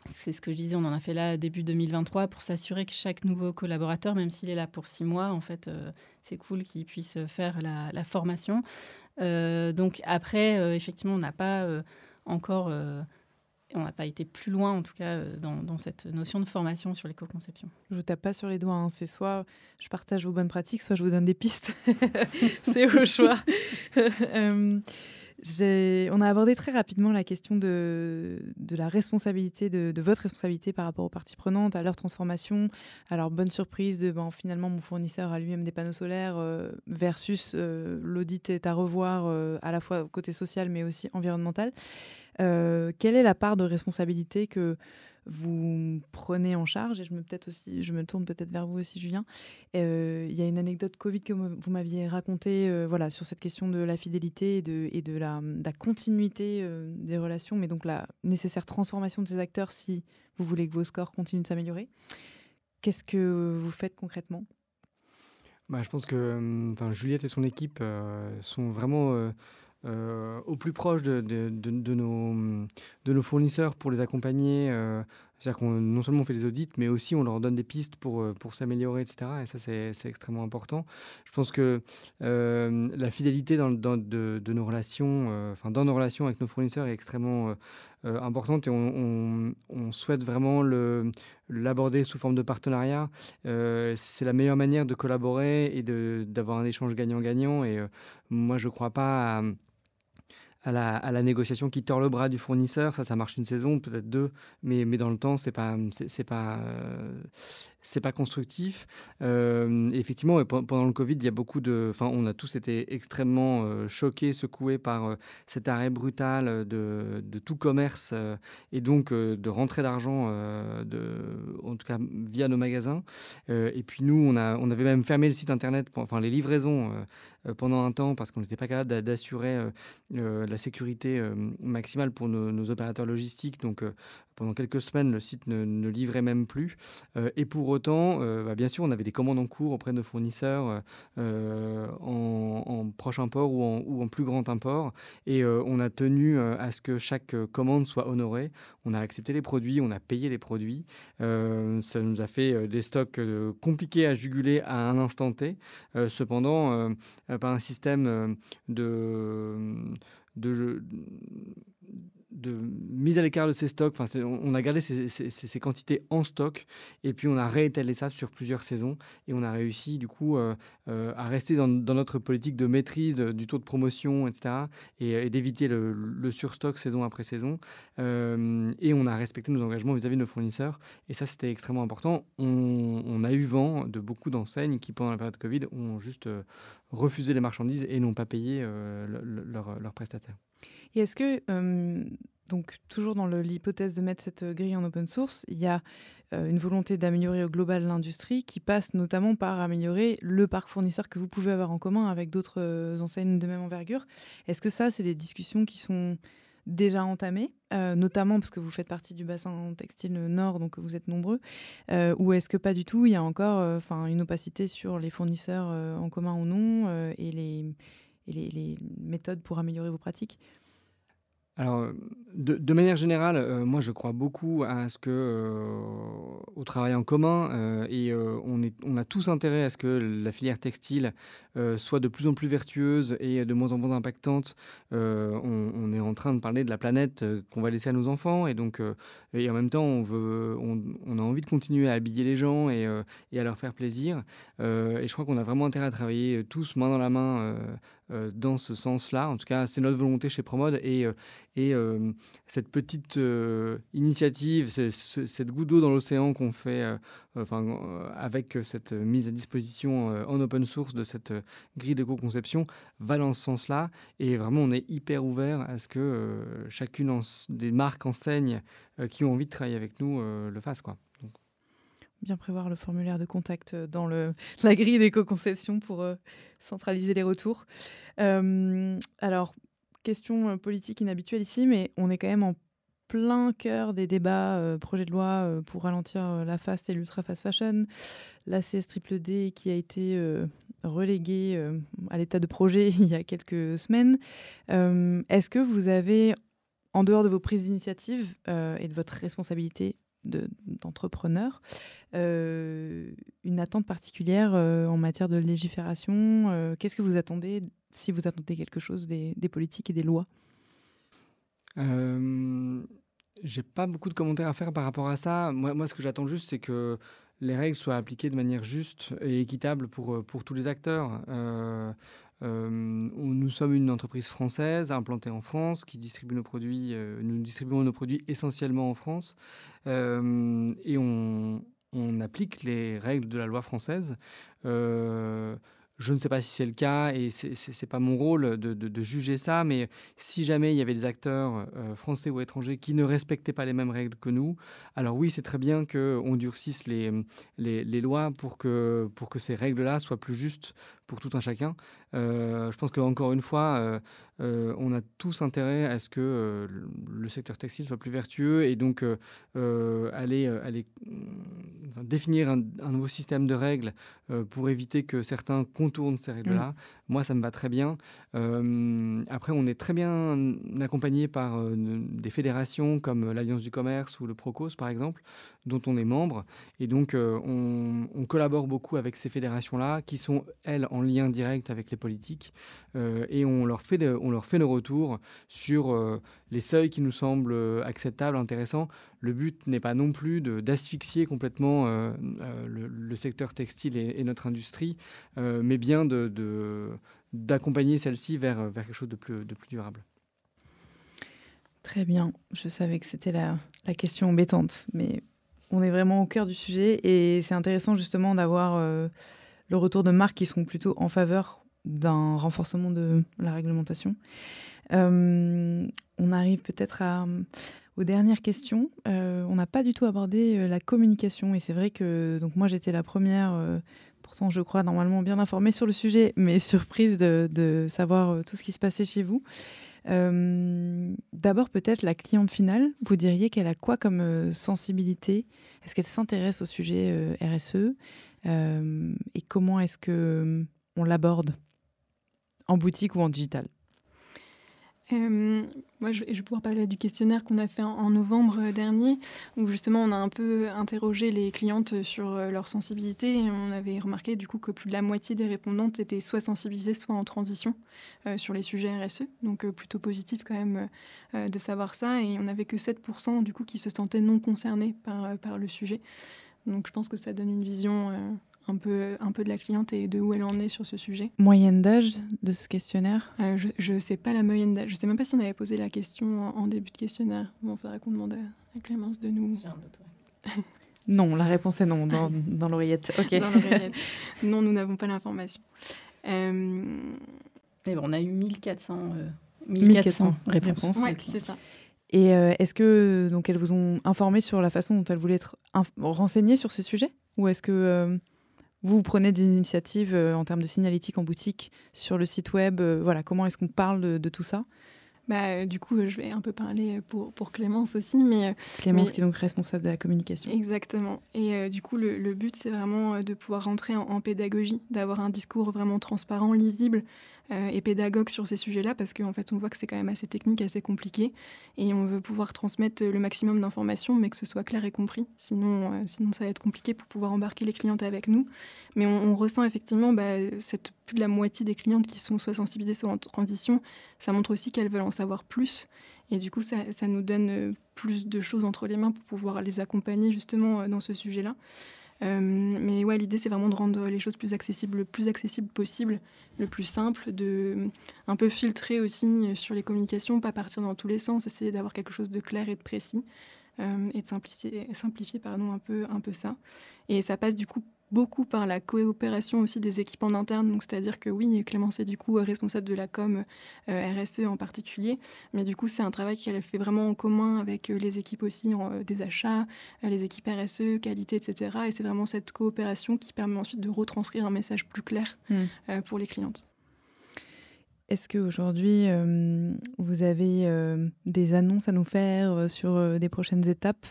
c'est ce que je disais, on en a fait là début 2023 pour s'assurer que chaque nouveau collaborateur, même s'il est là pour 6 mois, en fait, c'est cool qu'il puisse faire la formation. Donc après, effectivement, on n'a pas encore, on n'a pas été plus loin, en tout cas, dans cette notion de formation sur l'éco-conception. Je vous tape pas sur les doigts, hein. C'est soit je partage vos bonnes pratiques, soit je vous donne des pistes. C'est au choix. On a abordé très rapidement la question de la responsabilité, de votre responsabilité par rapport aux parties prenantes, à leur transformation, à leur bonne surprise de finalement mon fournisseur a lui-même des panneaux solaires versus l'audit est à revoir à la fois côté social mais aussi environnemental. Quelle est la part de responsabilité que vous prenez en charge? Et je me tourne peut-être vers vous aussi, Julien. Il y a une anecdote Covid que vous m'aviez racontée sur cette question de la fidélité et de la continuité des relations, mais donc la nécessaire transformation de ces acteurs si vous voulez que vos scores continuent de s'améliorer. Qu'est-ce que vous faites concrètement? Je pense que Juliette et son équipe sont vraiment au plus proche de nos fournisseurs pour les accompagner. C'est-à-dire qu'on non seulement on fait des audits, mais aussi on leur donne des pistes pour s'améliorer, etc. Et ça, c'est extrêmement important. Je pense que la fidélité de nos relations, dans nos relations avec nos fournisseurs est extrêmement importante et on souhaite vraiment l'aborder sous forme de partenariat. C'est la meilleure manière de collaborer et d'avoir un échange gagnant-gagnant. Et moi, je ne crois pas à la négociation qui tord le bras du fournisseur. Ça marche une saison, peut-être 2, mais dans le temps, c'est pas constructif. Effectivement, pendant le Covid, il y a on a tous été extrêmement choqués, secoués par cet arrêt brutal de tout commerce et donc de rentrée d'argent, en tout cas via nos magasins. Et puis nous, on avait même fermé le site internet, les livraisons pendant un temps parce qu'on n'était pas capable d'assurer la sécurité maximale pour nos opérateurs logistiques. Donc pendant quelques semaines, le site ne livrait même plus. Et pour autant, bien sûr, on avait des commandes en cours auprès de nos fournisseurs en proche import ou en plus grand import. Et on a tenu à ce que chaque commande soit honorée. On a accepté les produits, on a payé les produits. Ça nous a fait des stocks compliqués à juguler à un instant T. Cependant, par un système de mise à l'écart de ces stocks. On a gardé ces quantités en stock et puis on a réétalé ça sur plusieurs saisons et on a réussi du coup à rester dans notre politique de maîtrise du taux de promotion, etc. et d'éviter le surstock saison après saison. Et on a respecté nos engagements vis-à-vis de nos fournisseurs et ça, c'était extrêmement important. On a eu vent de beaucoup d'enseignes qui, pendant la période Covid, ont juste refusé les marchandises et n'ont pas payé leurs prestataires. Et est-ce que donc toujours dans l'hypothèse de mettre cette grille en open source, il y a une volonté d'améliorer au global l'industrie qui passe notamment par améliorer le parc fournisseur que vous pouvez avoir en commun avec d'autres enseignes de même envergure. Est-ce que ça, c'est des discussions qui sont déjà entamées, notamment parce que vous faites partie du bassin textile nord, donc vous êtes nombreux, ou est-ce que pas du tout, il y a encore une opacité sur les fournisseurs en commun ou non et les méthodes pour améliorer vos pratiques ? Alors, de manière générale, moi je crois beaucoup à ce que, au travail en commun, on a tous intérêt à ce que la filière textile soit de plus en plus vertueuse et de moins en moins impactante. On est en train de parler de la planète qu'on va laisser à nos enfants, et donc et en même temps on a envie de continuer à habiller les gens et à leur faire plaisir. Et je crois qu'on a vraiment intérêt à travailler tous main dans la main dans ce sens-là. En tout cas, c'est notre volonté chez Promode, et cette petite initiative, cette goutte d'eau dans l'océan qu'on fait avec cette mise à disposition en open source de cette grille d'éco-conception va dans ce sens-là. Et vraiment, on est hyper ouvert à ce que chacune des marques, enseignes qui ont envie de travailler avec nous le fassent, quoi. Donc, bien prévoir le formulaire de contact dans la grille d'éco-conception pour centraliser les retours. Alors, question politique inhabituelle ici, mais on est quand même en plein cœur des débats projet de loi pour ralentir la fast et l'ultra fast fashion, la CS-D qui a été reléguée à l'état de projet il y a quelques semaines. Est-ce que vous avez, en dehors de vos prises d'initiative et de votre responsabilité d'entrepreneur, une attente particulière en matière de légifération? Qu'est-ce que vous attendez, si vous attendez quelque chose des politiques et des lois? J'ai pas beaucoup de commentaires à faire par rapport à ça. Moi, ce que j'attends juste, c'est que les règles soient appliquées de manière juste et équitable pour tous les acteurs. Nous sommes une entreprise française implantée en France qui distribue nos produits. Nous distribuons nos produits essentiellement en France, et on applique les règles de la loi française. Je ne sais pas si c'est le cas, et c'est pas mon rôle de juger ça, mais si jamais il y avait des acteurs français ou étrangers qui ne respectaient pas les mêmes règles que nous, alors oui, c'est très bien qu'on durcisse les lois pour que ces règles-là soient plus justes pour tout un chacun. Je pense qu'encore une fois, on a tous intérêt à ce que le secteur textile soit plus vertueux, et donc aller définir un nouveau système de règles pour éviter que certains contournent ces règles-là. Moi, ça me va très bien. Après, on est très bien accompagné par des fédérations comme l'Alliance du commerce ou le Procos, par exemple, dont on est membre. Et donc, on collabore beaucoup avec ces fédérations-là, qui sont, elles, en lien direct avec les politiques. Et on leur fait nos retours sur les seuils qui nous semblent acceptables, intéressants. Le but n'est pas non plus d'asphyxier complètement le secteur textile et notre industrie, mais bien d'accompagner celle-ci vers quelque chose de plus durable. Très bien. Je savais que c'était la question embêtante, mais on est vraiment au cœur du sujet, et c'est intéressant justement d'avoir le retour de marques qui sont plutôt en faveur d'un renforcement de la réglementation. On arrive peut-être aux dernières questions. On n'a pas du tout abordé la communication, et c'est vrai que donc moi j'étais la première, pourtant je crois normalement bien informée sur le sujet, mais surprise de savoir tout ce qui se passait chez vous. D'abord peut-être la cliente finale, vous diriez qu'elle a quoi comme sensibilité? Est-ce qu'elle s'intéresse au sujet RSE? Et comment est-ce qu'on l'aborde en boutique ou en digital? Moi, je vais pouvoir parler du questionnaire qu'on a fait en novembre dernier, où justement on a un peu interrogé les clientes sur leur sensibilité, et on avait remarqué du coup que plus de la moitié des répondantes étaient soit sensibilisées, soit en transition sur les sujets RSE, donc plutôt positif quand même de savoir ça, et on n'avait que 7% du coup qui se sentaient non concernés par le sujet. Donc je pense que ça donne une vision un peu de la cliente et de où elle en est sur ce sujet. Moyenne d'âge de ce questionnaire? Je ne sais pas la moyenne d'âge. Je ne sais même pas si on avait posé la question en début de questionnaire. Bon, il faudrait qu'on demande à Clémence de nous... J'ai un doute, ouais. Non, la réponse est non, dans l'oreillette. Okay. Dans l'oreillette. Non, nous n'avons pas l'information. Mais bon, on a eu 1400 réponses. Ouais, c'est ça. Et est-ce que donc elles vous ont informé sur la façon dont elles voulaient être renseignées sur ces sujets, ou est-ce que vous prenez des initiatives en termes de signalétique en boutique sur le site web, voilà, comment est-ce qu'on parle de tout ça? Du coup, je vais un peu parler pour Clémence aussi. Mais Clémence qui est donc responsable de la communication. Exactement. Et du coup, le but, c'est vraiment de pouvoir rentrer en pédagogie, d'avoir un discours vraiment transparent, lisible et pédagogue sur ces sujets-là, parce qu'en fait, on voit que c'est quand même assez technique, assez compliqué. Et on veut pouvoir transmettre le maximum d'informations, mais que ce soit clair et compris. Sinon, ça va être compliqué pour pouvoir embarquer les clientes avec nous. Mais on ressent effectivement plus de la moitié des clientes qui sont soit sensibilisées, soit en transition. Ça montre aussi qu'elles veulent en savoir plus. Et du coup, ça nous donne plus de choses entre les mains pour pouvoir les accompagner justement dans ce sujet-là. Mais ouais, l'idée, c'est vraiment de rendre les choses le plus accessible possible, le plus simple, de un peu filtrer aussi sur les communications, pas partir dans tous les sens, essayer d'avoir quelque chose de clair et de précis, et de simplifier un peu ça. Et ça passe du coup beaucoup par la coopération aussi des équipes en interne. Donc, c'est-à-dire que oui, Clémence est du coup responsable de la com RSE en particulier, mais du coup c'est un travail qu'elle fait vraiment en commun avec les équipes aussi des achats, les équipes RSE, qualité, etc. Et c'est vraiment cette coopération qui permet ensuite de retranscrire un message plus clair pour les clientes. Est-ce qu'aujourd'hui, vous avez des annonces à nous faire sur des prochaines étapes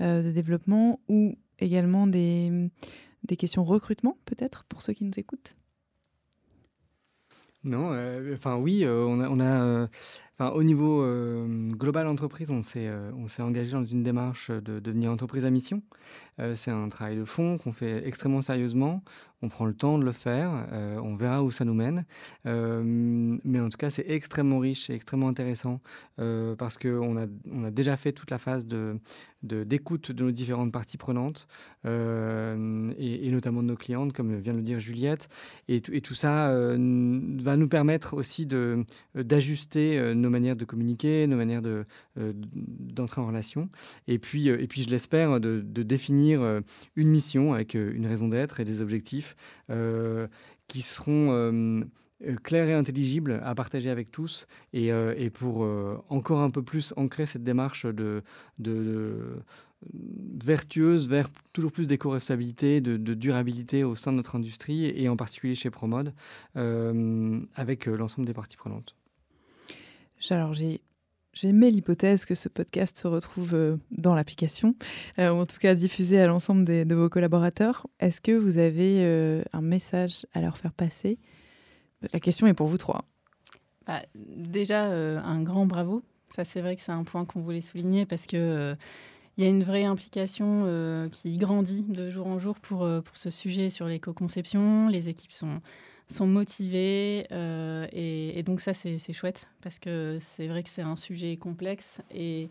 de développement, ou également des questions recrutement, peut-être, pour ceux qui nous écoutent? Non, oui, on a au niveau global entreprise, on s'est engagé dans une démarche de devenir entreprise à mission. C'est un travail de fond qu'on fait extrêmement sérieusement. On prend le temps de le faire. On verra où ça nous mène. Mais en tout cas, c'est extrêmement riche et extrêmement intéressant parce qu'on a déjà fait toute la phase d'écoute de nos différentes parties prenantes et notamment de nos clientes, comme vient de le dire Juliette. Et tout ça va nous permettre aussi d'ajuster nos manières de communiquer, nos manières d'entrer en relation. Et puis je l'espère, de définir une mission avec une raison d'être et des objectifs qui seront clairs et intelligibles à partager avec tous, et pour encore un peu plus ancrer cette démarche de vertueuse vers toujours plus d'éco-responsabilité, de durabilité au sein de notre industrie, et en particulier chez Promode, avec l'ensemble des parties prenantes. Alors, j'émets l'hypothèse que ce podcast se retrouve dans l'application, ou en tout cas diffusé à l'ensemble de vos collaborateurs. Est-ce que vous avez un message à leur faire passer? La question est pour vous trois. Déjà, un grand bravo. Ça, c'est vrai que c'est un point qu'on voulait souligner, parce que il y a une vraie implication qui grandit de jour en jour pour ce sujet sur l'éco-conception. Les équipes sont motivées et donc ça, c'est chouette, parce que c'est vrai que c'est un sujet complexe et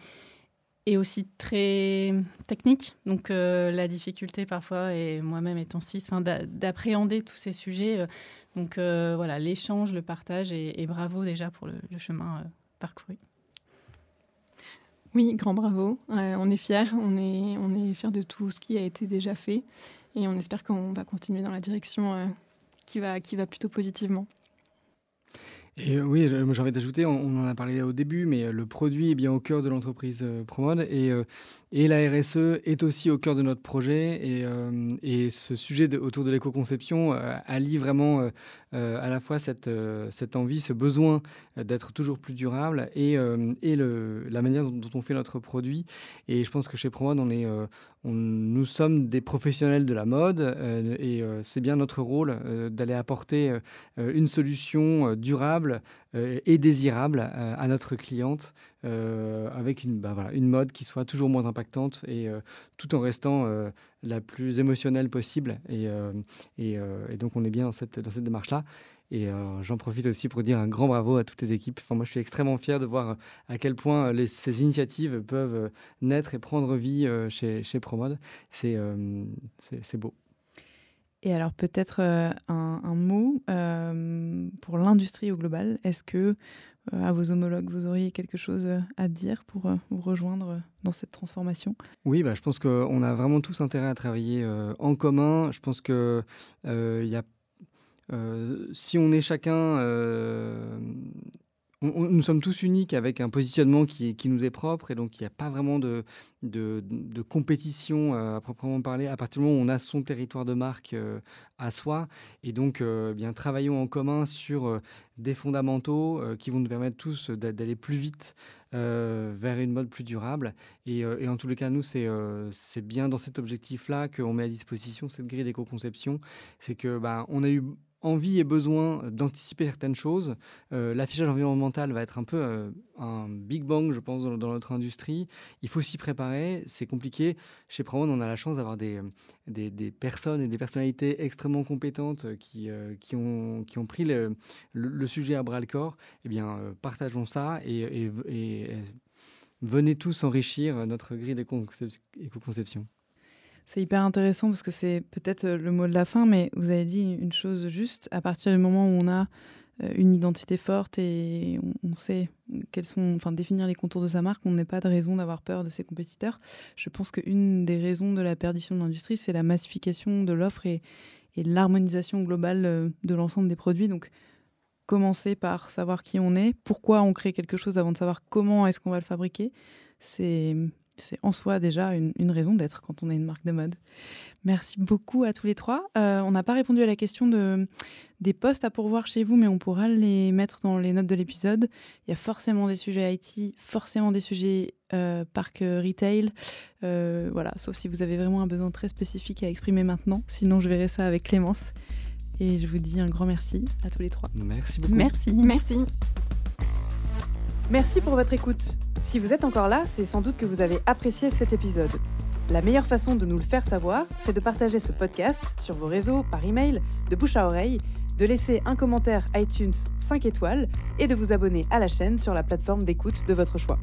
aussi très technique. Donc la difficulté parfois, et moi-même étant cis, d'appréhender tous ces sujets. Donc voilà, l'échange, le partage, et bravo déjà pour le chemin parcouru. Oui, grand bravo. On est fiers, on est fiers de tout ce qui a été déjà fait, et on espère qu'on va continuer dans la direction qui va plutôt positivement. Et oui, j'ai envie d'ajouter, on en a parlé au début, mais le produit est bien au cœur de l'entreprise Promode, et la RSE est aussi au cœur de notre projet, et ce sujet autour de l'éco-conception allie vraiment à la fois cette envie, ce besoin d'être toujours plus durable, et la manière dont on fait notre produit. Et je pense que chez Promode, nous sommes des professionnels de la mode, et c'est bien notre rôle d'aller apporter une solution durable et désirable à notre cliente, avec une mode qui soit toujours moins impactante, et tout en restant la plus émotionnelle possible. Et donc on est bien dans cette démarche-là. Et j'en profite aussi pour dire un grand bravo à toutes les équipes. Moi, je suis extrêmement fier de voir à quel point ces initiatives peuvent naître et prendre vie chez Promode. C'est beau. Et alors peut-être un mot pour l'industrie au global. Est-ce que à vos homologues, vous auriez quelque chose à dire pour vous rejoindre dans cette transformation? Oui, je pense qu'on a vraiment tous intérêt à travailler en commun. Je pense que si on est chacun nous sommes tous uniques avec un positionnement qui nous est propre, et donc il n'y a pas vraiment de compétition à proprement parler à partir du moment où on a son territoire de marque à soi. Et donc, bien, travaillons en commun sur des fondamentaux qui vont nous permettre tous d'aller plus vite vers une mode plus durable. Et en tous les cas, nous, c'est bien dans cet objectif-là qu'on met à disposition cette grille d'éco-conception. C'est que on a eu envie et besoin d'anticiper certaines choses. L'affichage environnemental va être un peu un big bang, je pense, dans notre industrie. Il faut s'y préparer, c'est compliqué. Chez Promode, on a la chance d'avoir des personnes et des personnalités extrêmement compétentes qui ont pris le sujet à bras-le-corps. Eh bien, partageons ça et venez tous enrichir notre grille d'éco-conception. C'est hyper intéressant parce que c'est peut-être le mot de la fin, mais vous avez dit une chose juste. À partir du moment où on a une identité forte et on sait définir les contours de sa marque, on n'a pas de raison d'avoir peur de ses compétiteurs. Je pense qu'une des raisons de la perdition de l'industrie, c'est la massification de l'offre et l'harmonisation globale de l'ensemble des produits. Donc, commencer par savoir qui on est, pourquoi on crée quelque chose avant de savoir comment est-ce qu'on va le fabriquer, c'est en soi déjà une raison d'être quand on est une marque de mode. Merci beaucoup à tous les trois. On n'a pas répondu à la question des postes à pourvoir chez vous, mais on pourra les mettre dans les notes de l'épisode. Il y a forcément des sujets IT, forcément des sujets parc retail. Voilà, sauf si vous avez vraiment un besoin très spécifique à exprimer maintenant. Sinon, je verrai ça avec Clémence. Et je vous dis un grand merci à tous les trois. Merci beaucoup. Merci. Merci pour votre écoute. Si vous êtes encore là, c'est sans doute que vous avez apprécié cet épisode. La meilleure façon de nous le faire savoir, c'est de partager ce podcast sur vos réseaux, par email, de bouche à oreille, de laisser un commentaire iTunes 5 étoiles et de vous abonner à la chaîne sur la plateforme d'écoute de votre choix.